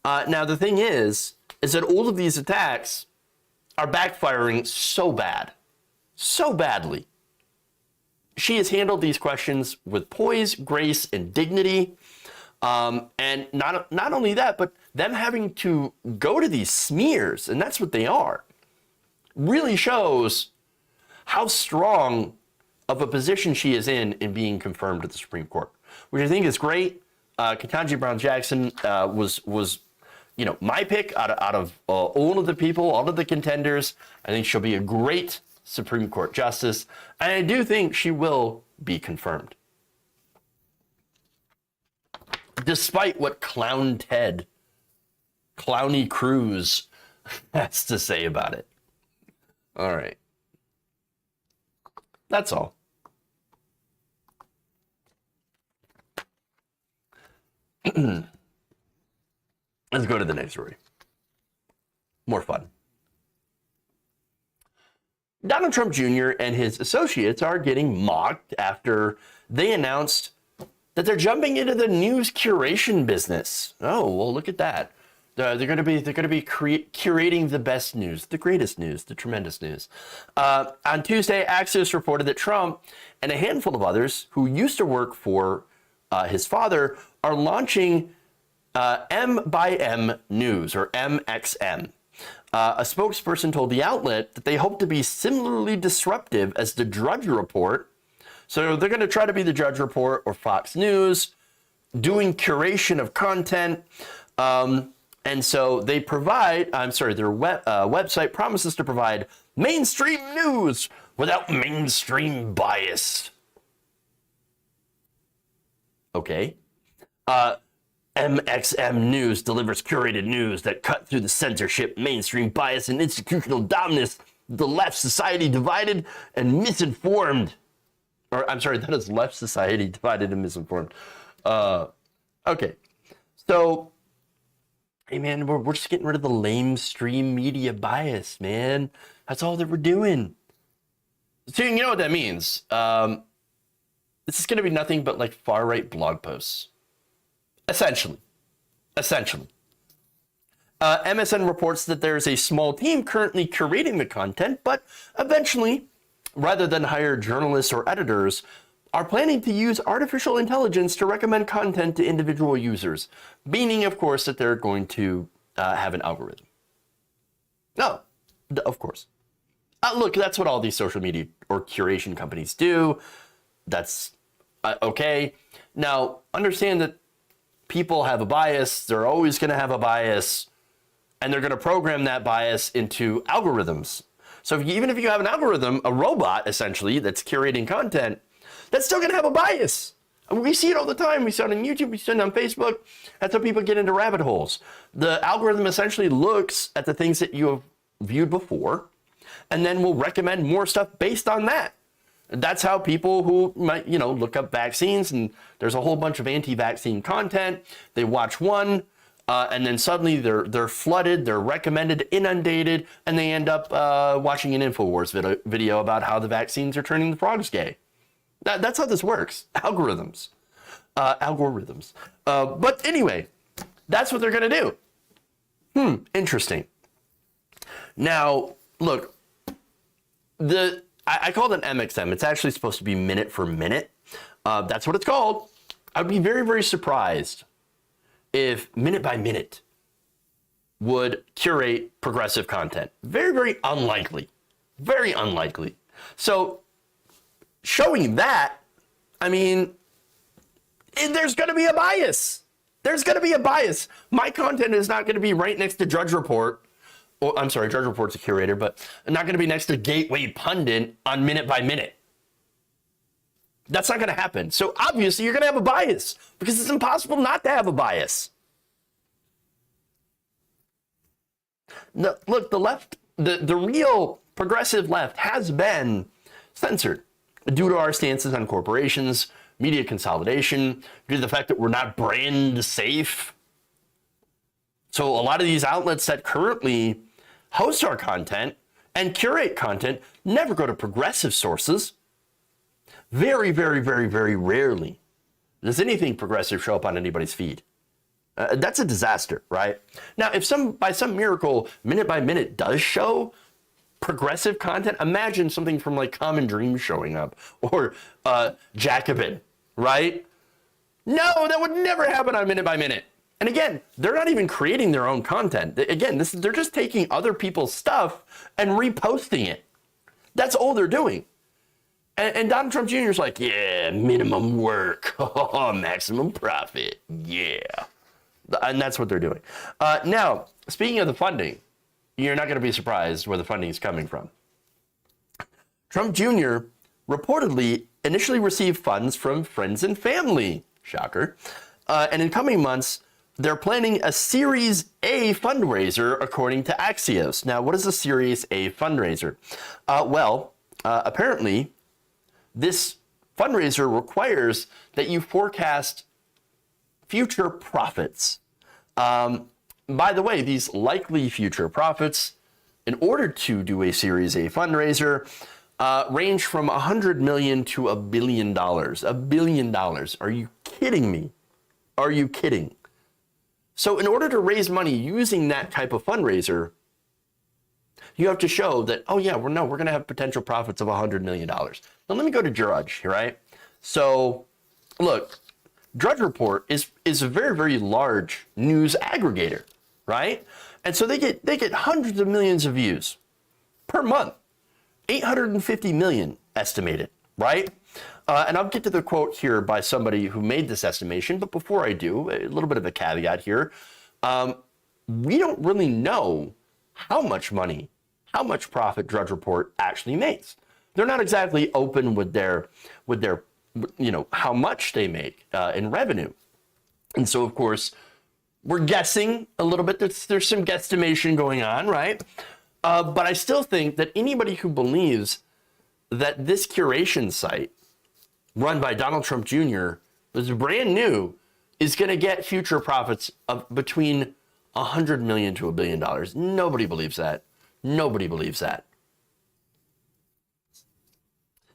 Now, the thing is that all of these attacks are backfiring so badly. She has handled these questions with poise, grace, and dignity. And not only that, but them having to go to these smears, and that's what they are, really shows how strong of a position she is in being confirmed at the Supreme Court, which I think is great. Ketanji Brown Jackson was my pick out of all of the people, all of the contenders. I think she'll be a great Supreme Court justice, and I do think she will be confirmed. Despite what Clowny Cruz has to say about it. All right. That's all. Let's go to the next story. More fun. Donald Trump Jr. and his associates are getting mocked after they announced that they're jumping into the news curation business. Oh, well, look at that. They're going to be curating the best news, the greatest news, the tremendous news. On Tuesday, Axios reported that Trump and a handful of others who used to work for his father are launching M by M News, or MXM. A spokesperson told the outlet that they hope to be similarly disruptive as the Drudge Report. So they're going to try to be the Drudge Report or Fox News, doing curation of content. And so they provide, their website promises to provide mainstream news without mainstream bias. Okay. MXM News delivers curated news that cut through the censorship, mainstream bias, and institutional dominance. The left society divided and misinformed. Or, I'm sorry, that is left society divided and misinformed. Okay. So, hey, man, we're just getting rid of the lamestream media bias, man. That's all that we're doing. So, you know what that means. This is going to be nothing but like far-right blog posts. Essentially. MSN reports that there's a small team currently curating the content, but eventually, rather than hire journalists or editors, are planning to use artificial intelligence to recommend content to individual users, meaning, of course, that they're going to have an algorithm. No, of course. Look, that's what all these social media or curation companies do. That's okay. Now, understand that people have a bias. They're always going to have a bias, and they're going to program that bias into algorithms. So even if you have an algorithm, a robot essentially that's curating content, that's still going to have a bias. I mean, we see it all the time. We see it on YouTube. We see it on Facebook. That's how people get into rabbit holes. The algorithm essentially looks at the things that you have viewed before, and then will recommend more stuff based on that. That's how people who might, look up vaccines, and there's a whole bunch of anti-vaccine content. They watch one, and then suddenly they're flooded, they're recommended, inundated, and they end up watching an InfoWars video about how the vaccines are turning the frogs gay. That's how this works. Algorithms. But anyway, that's what they're going to do. Interesting. Now, look, I called it MXM. It's actually supposed to be minute for minute. That's what it's called. I'd be very, very surprised if Minute by Minute would curate progressive content. Very, very unlikely. Very unlikely. So showing that, I mean, there's going to be a bias. There's going to be a bias. My content is not going to be right next to Drudge Report. Well, I'm sorry, Drudge Report's a curator, but not going to be next to Gateway Pundit on Minute by Minute. That's not going to happen. So obviously you're going to have a bias because it's impossible not to have a bias. Look, the left, the real progressive left has been censored due to our stances on corporations, media consolidation, due to the fact that we're not brand safe. So a lot of these outlets that currently host our content and curate content never go to progressive sources. Very, very, very, very rarely does anything progressive show up on anybody's feed. That's a disaster, right? Now, if by some miracle, Minute by Minute does show progressive content, imagine something from like Common Dreams showing up or Jacobin, right? No, that would never happen on Minute by Minute. And again, they're not even creating their own content. Again, they're just taking other people's stuff and reposting it. That's all they're doing. And Donald Trump Jr. is like, yeah, minimum work, maximum profit, yeah. And that's what they're doing. Now, speaking of the funding, you're not going to be surprised where the funding is coming from. Trump Jr. reportedly initially received funds from friends and family. Shocker. And in coming months, they're planning a Series A fundraiser, according to Axios. Now, what is a Series A fundraiser? Apparently, this fundraiser requires that you forecast future profits. By the way, these likely future profits, in order to do a Series A fundraiser, range from $100 million to $1 billion. $1 billion. Are you kidding me? Are you kidding? So in order to raise money using that type of fundraiser, you have to show that, oh yeah, we're going to have potential profits of $100 million. Now let me go to Drudge, right? So look, Drudge Report is a very, very large news aggregator, right? And so they get hundreds of millions of views per month, 850 million estimated, right? And I'll get to the quote here by somebody who made this estimation. But before I do, a little bit of a caveat here. We don't really know how much money, how much profit Drudge Report actually makes. They're not exactly open with their, how much they make in revenue. And so, of course, we're guessing a little bit. There's some guesstimation going on, right? But I still think that anybody who believes that this curation site run by Donald Trump Jr., is brand new, is going to get future profits of between $100 million to $1 billion. Nobody believes that. Nobody believes that.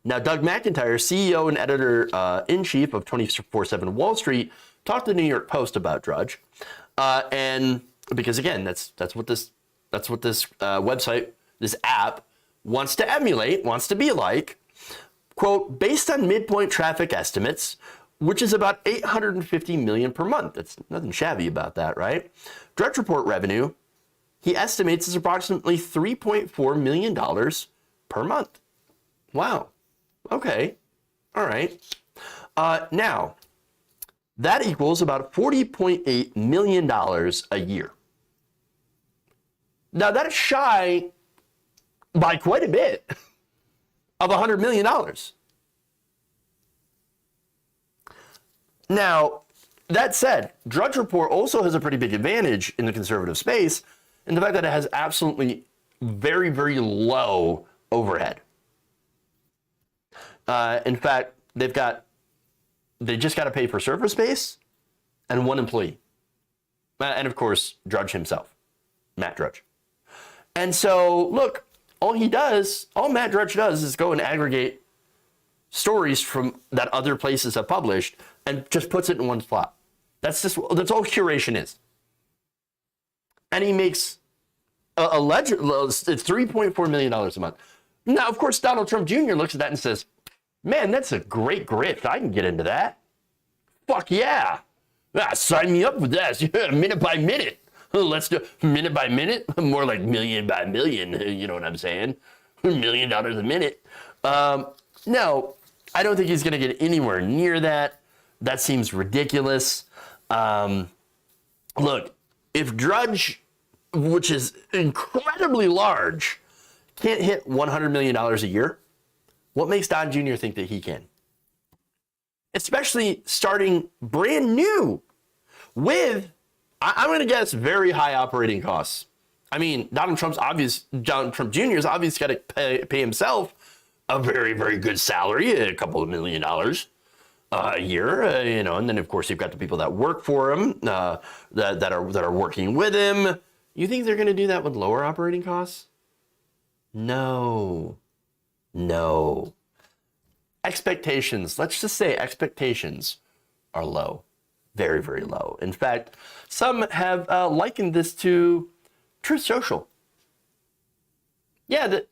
Now, Doug McIntyre, CEO and editor-in-chief of 24/7 Wall Street, talked to the New York Post about Drudge, and because again, that's what this website, this app, wants to emulate, wants to be like. Quote, based on midpoint traffic estimates, which is about 850 million per month. That's nothing shabby about that, right? Drudge Report revenue, he estimates, is approximately $3.4 million per month. Wow. Okay. All right. Now, that equals about $40.8 million a year. Now, that is shy by quite a bit of $100 million. Now, that said, Drudge Report also has a pretty big advantage in the conservative space in the fact that it has absolutely very, very low overhead. In fact, they just got to pay for server space and one employee. And of course, Drudge himself, Matt Drudge. And so, look, all Matt Drudge does is go and aggregate stories from that other places have published and just puts it in one spot. That's all curation is. And he makes it's $3.4 million a month. Now, of course, Donald Trump Jr. looks at that and says, man, that's a great grift. I can get into that. Fuck yeah. Sign me up with that. Yeah, minute by minute. Let's do minute by minute, more like million by million. You know what I'm saying? $1 million a minute. No, I don't think he's going to get anywhere near that. That seems ridiculous. Look, if Drudge, which is incredibly large, can't hit $100 million a year, what makes Don Jr. think that he can? Especially starting brand new with, I'm going to guess, very high operating costs. I mean, Donald Trump Jr.'s obviously got to pay himself a very, very good salary, a couple of $1 million a year, and then of course you've got the people that work for him, that are working with him. You think they're going to do that with lower operating costs? No. Expectations, let's just say expectations are low. Very, very low. In fact, some have likened this to Truth Social. Yeah, the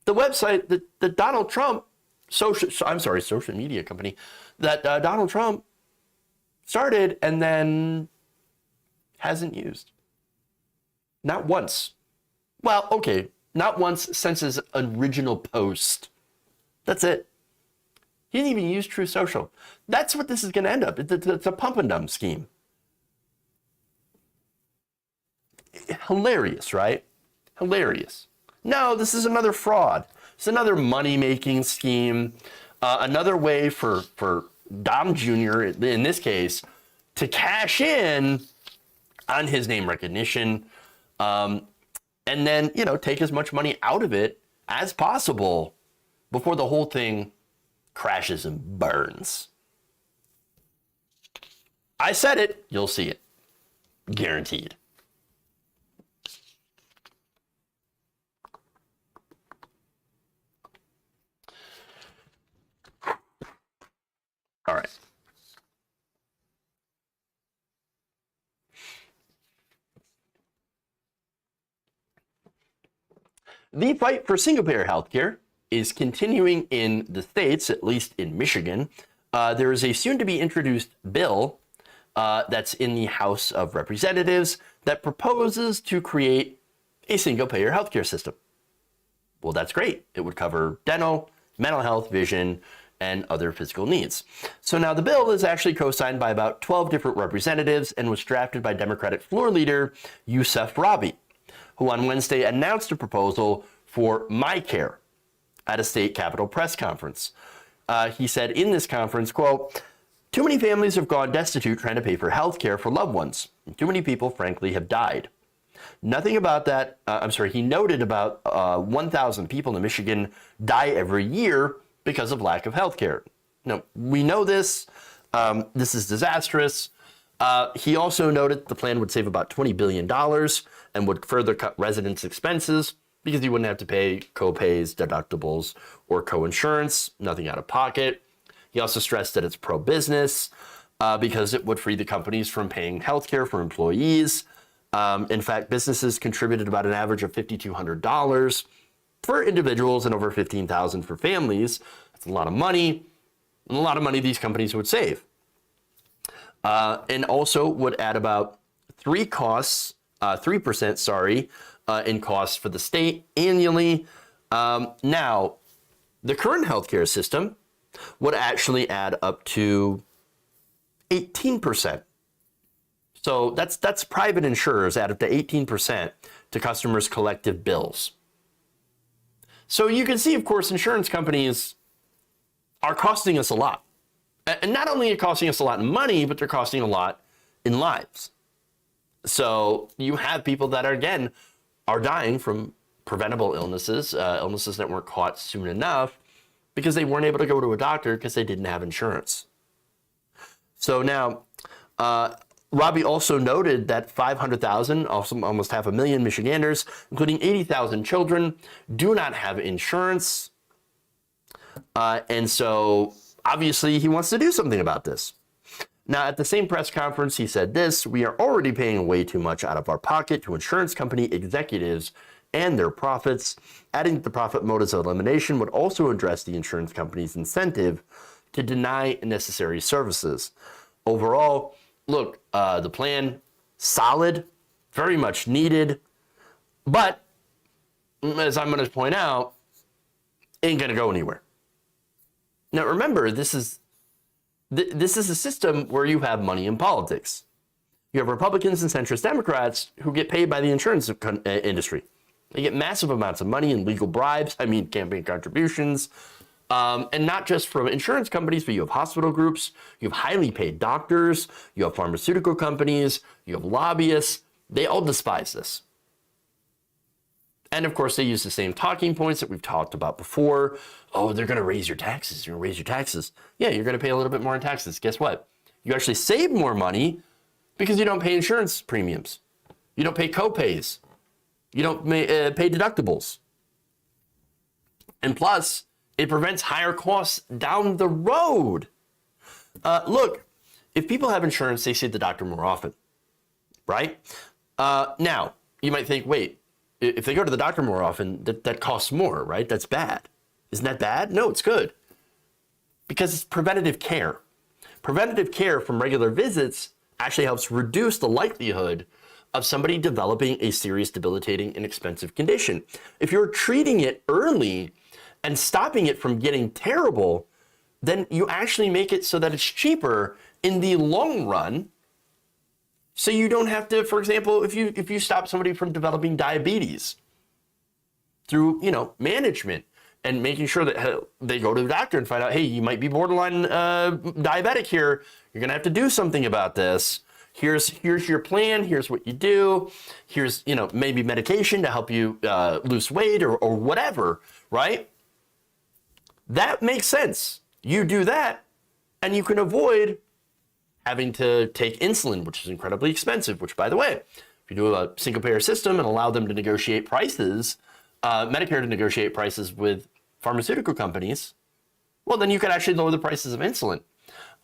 website that Donald Trump, social media company that Donald Trump started and then hasn't used. Not once. Well, okay, not once since his original post. That's it. He didn't even use True Social. That's what this is going to end up. It's a pump and dump scheme. Hilarious, right? Hilarious. No, this is another fraud. It's another money-making scheme. Another way for Dom Jr., in this case, to cash in on his name recognition, and then, take as much money out of it as possible before the whole thing crashes and burns. I said it, you'll see it. Guaranteed. All right. The fight for single-payer healthcare is continuing in the states, at least in Michigan. There is a soon-to-be introduced bill that's in the House of Representatives that proposes to create a single-payer healthcare system. Well, that's great. It would cover dental, mental health, vision, and other physical needs. So now the bill is actually co-signed by about 12 different representatives and was drafted by Democratic floor leader Yousef Rabhi, who on Wednesday announced a proposal for MyCare at a state capitol press conference. He said in this conference, quote, "Too many families have gone destitute trying to pay for health care for loved ones. Too many people, frankly, have died." Nothing about that. He noted about 1,000 people in Michigan die every year because of lack of health care. Now, we know this. This is disastrous. He also noted the plan would save about $20 billion and would further cut residents' expenses because you wouldn't have to pay co-pays, deductibles, or co-insurance, nothing out of pocket. He also stressed that it's pro-business because it would free the companies from paying healthcare for employees. In fact, businesses contributed about an average of $5,200 for individuals and over $15,000 for families. That's a lot of money, and a lot of money these companies would save. And also would add about 3% in costs for the state annually. Now, the current healthcare system would actually add up to 18%. So that's private insurers add up to 18% to customers' collective bills. So you can see, of course, insurance companies are costing us a lot. And not only are they costing us a lot in money, but they're costing a lot in lives. So you have people that are dying from preventable illnesses, illnesses that weren't caught soon enough because they weren't able to go to a doctor because they didn't have insurance. So now, Robbie also noted that 500,000, also almost 500,000 Michiganders, including 80,000 children, do not have insurance. And so obviously he wants to do something about this. Now, at the same press conference, he said this: "We are already paying way too much out of our pocket to insurance company executives and their profits." Adding that the profit motives of elimination would also address the insurance company's incentive to deny necessary services. Overall, look, the plan, solid, very much needed, but as I'm going to point out, ain't going to go anywhere. Now, remember, this is a system where you have money in politics. You have Republicans and centrist Democrats who get paid by the insurance industry. They get massive amounts of money in legal bribes, campaign contributions, and not just from insurance companies, but you have hospital groups, you have highly paid doctors, you have pharmaceutical companies, you have lobbyists. They all despise this. And of course, they use the same talking points that we've talked about before. Oh, they're going to raise your taxes. You're going to raise your taxes. Yeah, you're going to pay a little bit more in taxes. Guess what? You actually save more money because you don't pay insurance premiums. You don't pay co-pays. You don't pay deductibles. And plus, it prevents higher costs down the road. Look, if people have insurance, they see the doctor more often, right? Now, you might think, wait, if they go to the doctor more often, that costs more, right? That's bad. Isn't that bad? No, it's good. Because it's preventative care. Preventative care from regular visits actually helps reduce the likelihood of somebody developing a serious, debilitating, and expensive condition. If you're treating it early and stopping it from getting terrible, then you actually make it so that it's cheaper in the long run So you don't have to, for example, if you stop somebody from developing diabetes through, management and making sure that they go to the doctor and find out, hey, you might be borderline diabetic here. You're going to have to do something about this. Here's your plan. Here's what you do. Here's, maybe medication to help you lose weight or whatever, right? That makes sense. You do that and you can avoid having to take insulin, which is incredibly expensive, which, by the way, if you do a single payer system and allow them to negotiate prices, Medicare to negotiate prices with pharmaceutical companies, well, then you could actually lower the prices of insulin.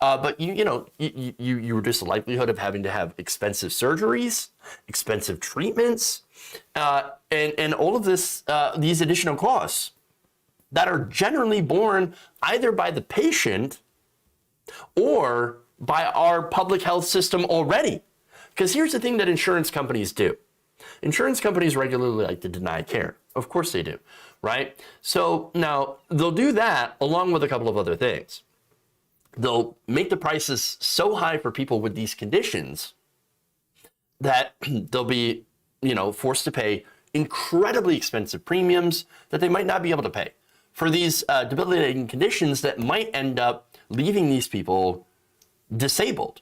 But you reduce the likelihood of having to have expensive surgeries, expensive treatments, and all of this, these additional costs that are generally borne either by the patient or by our public health system already. Because here's the thing that insurance companies do. Insurance companies regularly like to deny care. Of course they do, right? So now they'll do that along with a couple of other things. They'll make the prices so high for people with these conditions that they'll be, forced to pay incredibly expensive premiums that they might not be able to pay for these debilitating conditions that might end up leaving these people disabled.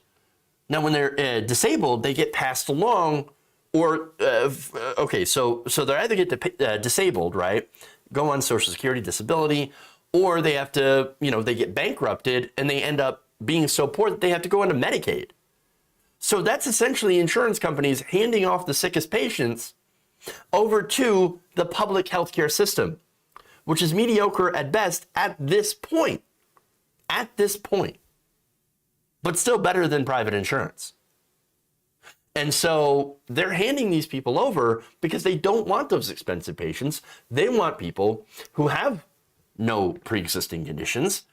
Now, when they're disabled, they get passed along, or so they either get disabled, right? Go on Social Security, disability, or they have to, they get bankrupted and they end up being so poor that they have to go into Medicaid. So that's essentially insurance companies handing off the sickest patients over to the public healthcare system, which is mediocre at best at this point. At this point. But still better than private insurance. And so they're handing these people over because they don't want those expensive patients. They want people who have no pre-existing conditions.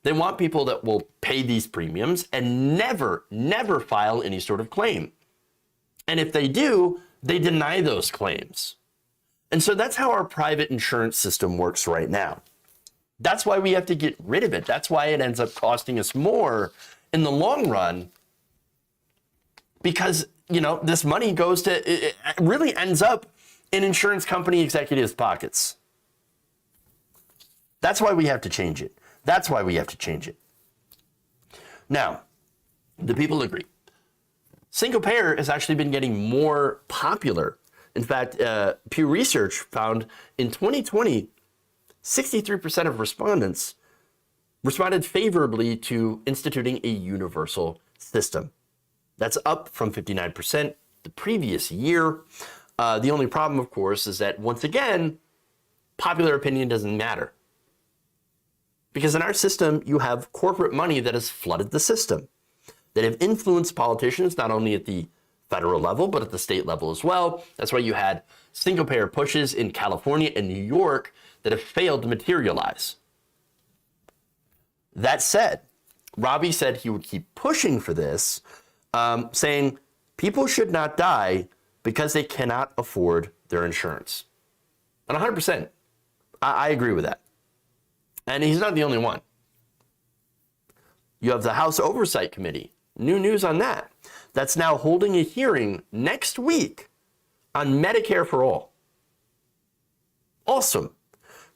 They want people that will pay these premiums and never file any sort of claim. And if they do, they deny those claims. And so that's how our private insurance system works right now. That's why we have to get rid of it. That's why it ends up costing us more in the long run, because, this money it really ends up in insurance company executives' pockets. That's why we have to change it. That's why we have to change it. Now, the people agree. Single payer has actually been getting more popular. In fact, Pew Research found in 2020, 63% of respondents responded favorably to instituting a universal system. That's up from 59% the previous year. The only problem, of course, is that once again, popular opinion doesn't matter. Because in our system, you have corporate money that has flooded the system, that have influenced politicians not only at the federal level, but at the state level as well. That's why you had single payer pushes in California and New York that have failed to materialize. That said, Robbie said he would keep pushing for this, saying people should not die because they cannot afford their insurance. And 100%, I agree with that. And he's not the only one. You have the House Oversight Committee. New news on that. That's now holding a hearing next week on Medicare for all. Awesome.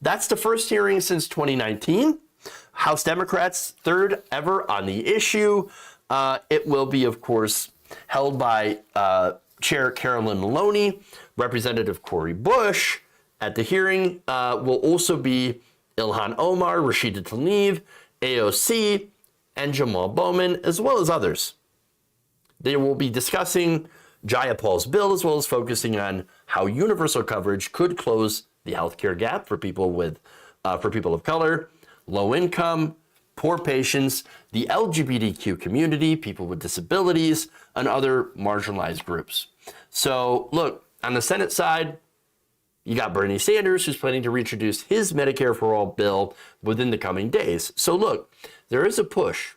That's the first hearing since 2019. House Democrats, third ever on the issue. It will be, of course, held by Chair Carolyn Maloney, Representative Cori Bush. At the hearing will also be Ilhan Omar, Rashida Tlaib, AOC, and Jamal Bowman, as well as others. They will be discussing Jayapal's bill, as well as focusing on how universal coverage could close the healthcare gap for people of color, low income, poor patients, the LGBTQ community, people with disabilities, and other marginalized groups. So look, on the Senate side, you got Bernie Sanders, who's planning to reintroduce his Medicare for All bill within the coming days. So look, there is a push.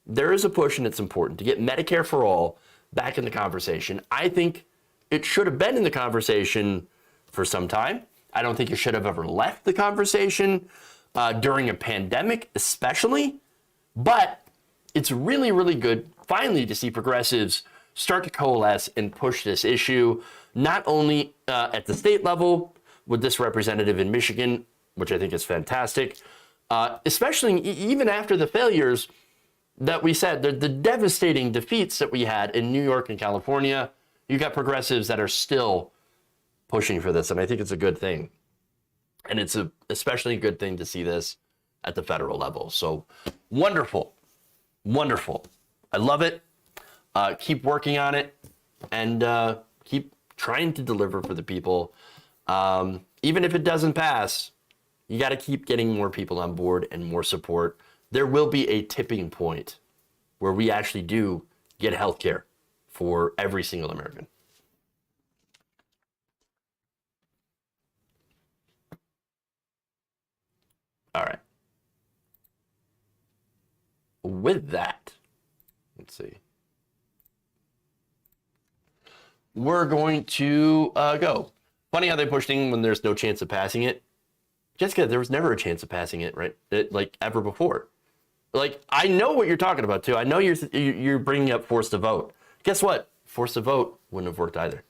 There is a push, and it's important to get Medicare for All back in the conversation. I think it should have been in the conversation for some time. I don't think it should have ever left the conversation during a pandemic, especially. But it's really, really good, finally, to see progressives start to coalesce and push this issue, not only at the state level with this representative in Michigan, which I think is fantastic, especially even after the failures that we said, the devastating defeats that we had in New York and California. You got progressives that are still pushing for this, and I think it's a good thing. And it's especially a good thing to see this at the federal level. So wonderful, wonderful. I love it. Keep working on it, and keep trying to deliver for the people. Even if it doesn't pass, you got to keep getting more people on board and more support. There will be a tipping point where we actually do get health care for every single American. All right. With that, let's see. We're going to go. Funny how they push things when there's no chance of passing it. Jessica, there was never a chance of passing it, right? Like ever before. Like, I know what you're talking about too. I know you're bringing up forced to vote. Guess what? Forced to vote wouldn't have worked either.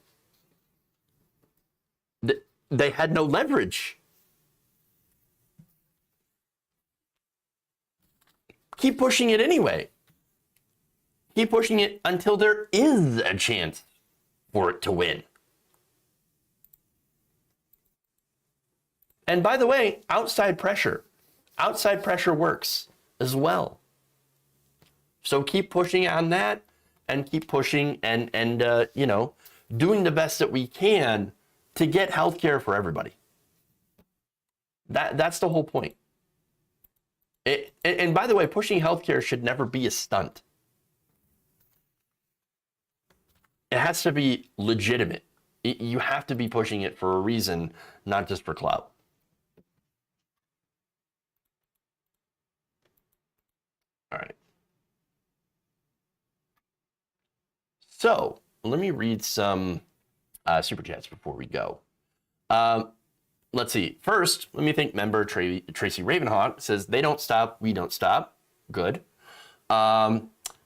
They had no leverage. Keep pushing it anyway. Keep pushing it until there is a chance for it to win. And by the way, outside pressure works as well. So keep pushing on that, and keep pushing and doing the best that we can to get health care for everybody. That's the whole point. And by the way, pushing health care should never be a stunt. It has to be legitimate. You have to be pushing it for a reason, not just for clout. All right. So let me read some super chats before we go. Let's see. First, let me thank member Tracy Ravenhawk. Says, they don't stop, we don't stop. Good.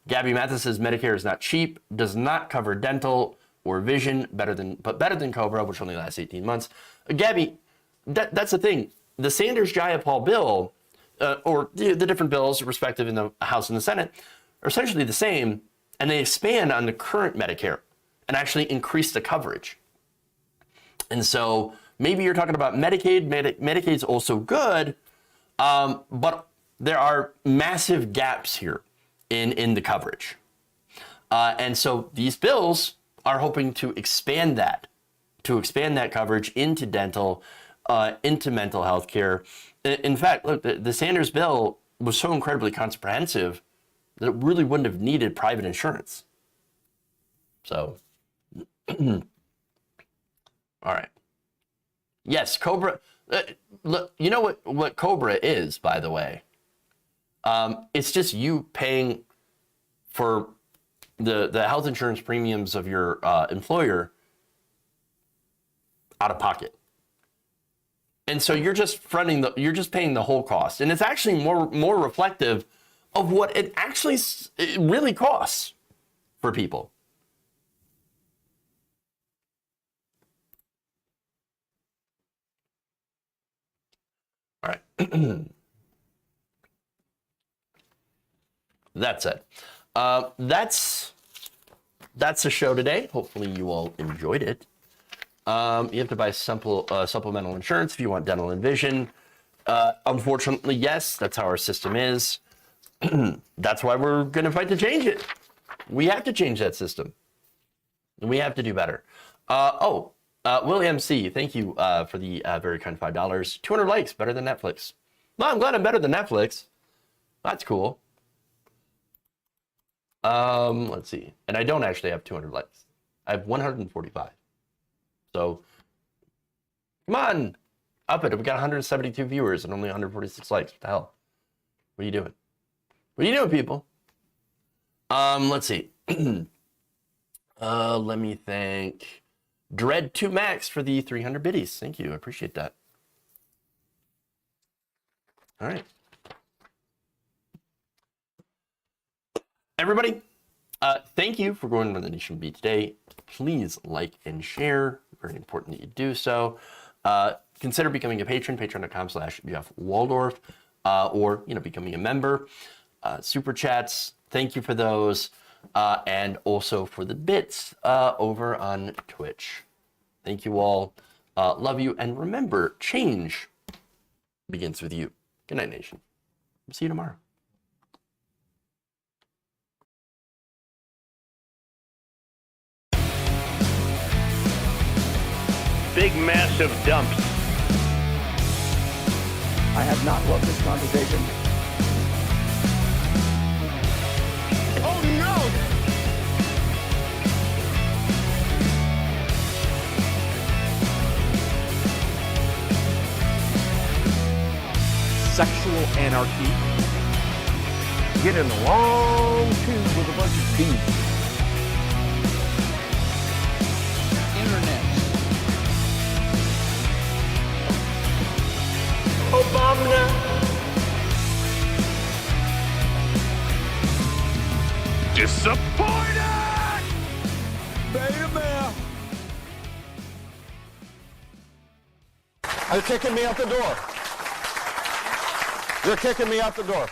Gabby Mathis says, Medicare is not cheap, does not cover dental or vision, better than COBRA, which only lasts 18 months. Gabby, that's the thing. The Sanders-Jayapal bill, or the different bills respective in the House and the Senate, are essentially the same, and they expand on the current Medicare and actually increase the coverage. And so maybe you're talking about Medicaid. Medicaid's also good, but there are massive gaps here in the coverage. And so these bills are hoping to expand that coverage into dental, into mental health care. In fact, look, the Sanders bill was so incredibly comprehensive that it really wouldn't have needed private insurance. So, all right. Yes, COBRA. Look, you know what COBRA is, by the way? It's just you paying for the health insurance premiums of your employer out of pocket. And so you're just paying the whole cost. And it's actually more reflective of what it really costs for people. All right. That's it. That's the show today. Hopefully you all enjoyed it. You have to buy supplemental insurance if you want dental and vision. Unfortunately, yes, that's how our system is. That's why we're going to fight to change it. We have to change that system. We have to do better. William C., thank you for the very kind $5. 200 likes, better than Netflix. Well, I'm glad I'm better than Netflix. That's cool. Let's see. And I don't actually have 200 likes. I have 145. So, come on. Up it. We got 172 viewers and only 146 likes. What the hell? What are you doing? What are you doing, people? Let's see. Let me thank Dread2 Max for the 300 biddies. Thank you. I appreciate that. All right. Everybody, Thank you for going to the Nation Beat today. Please like and share. Very important that you do so. Consider becoming a patron, patreon.com/Jeff Waldorf, or becoming a member. Super chats, thank you for those, and also for the bits over on Twitch. Thank you all. Love you, and remember, change begins with you. Good night, Nation. See you tomorrow. Big, massive dumps. I have not loved this conversation. Oh no! Sexual anarchy. Get in a long tube with a bunch of bees. Internet. Obama. Disappointed! Beta male. You're kicking me out the door. You're kicking me out the door.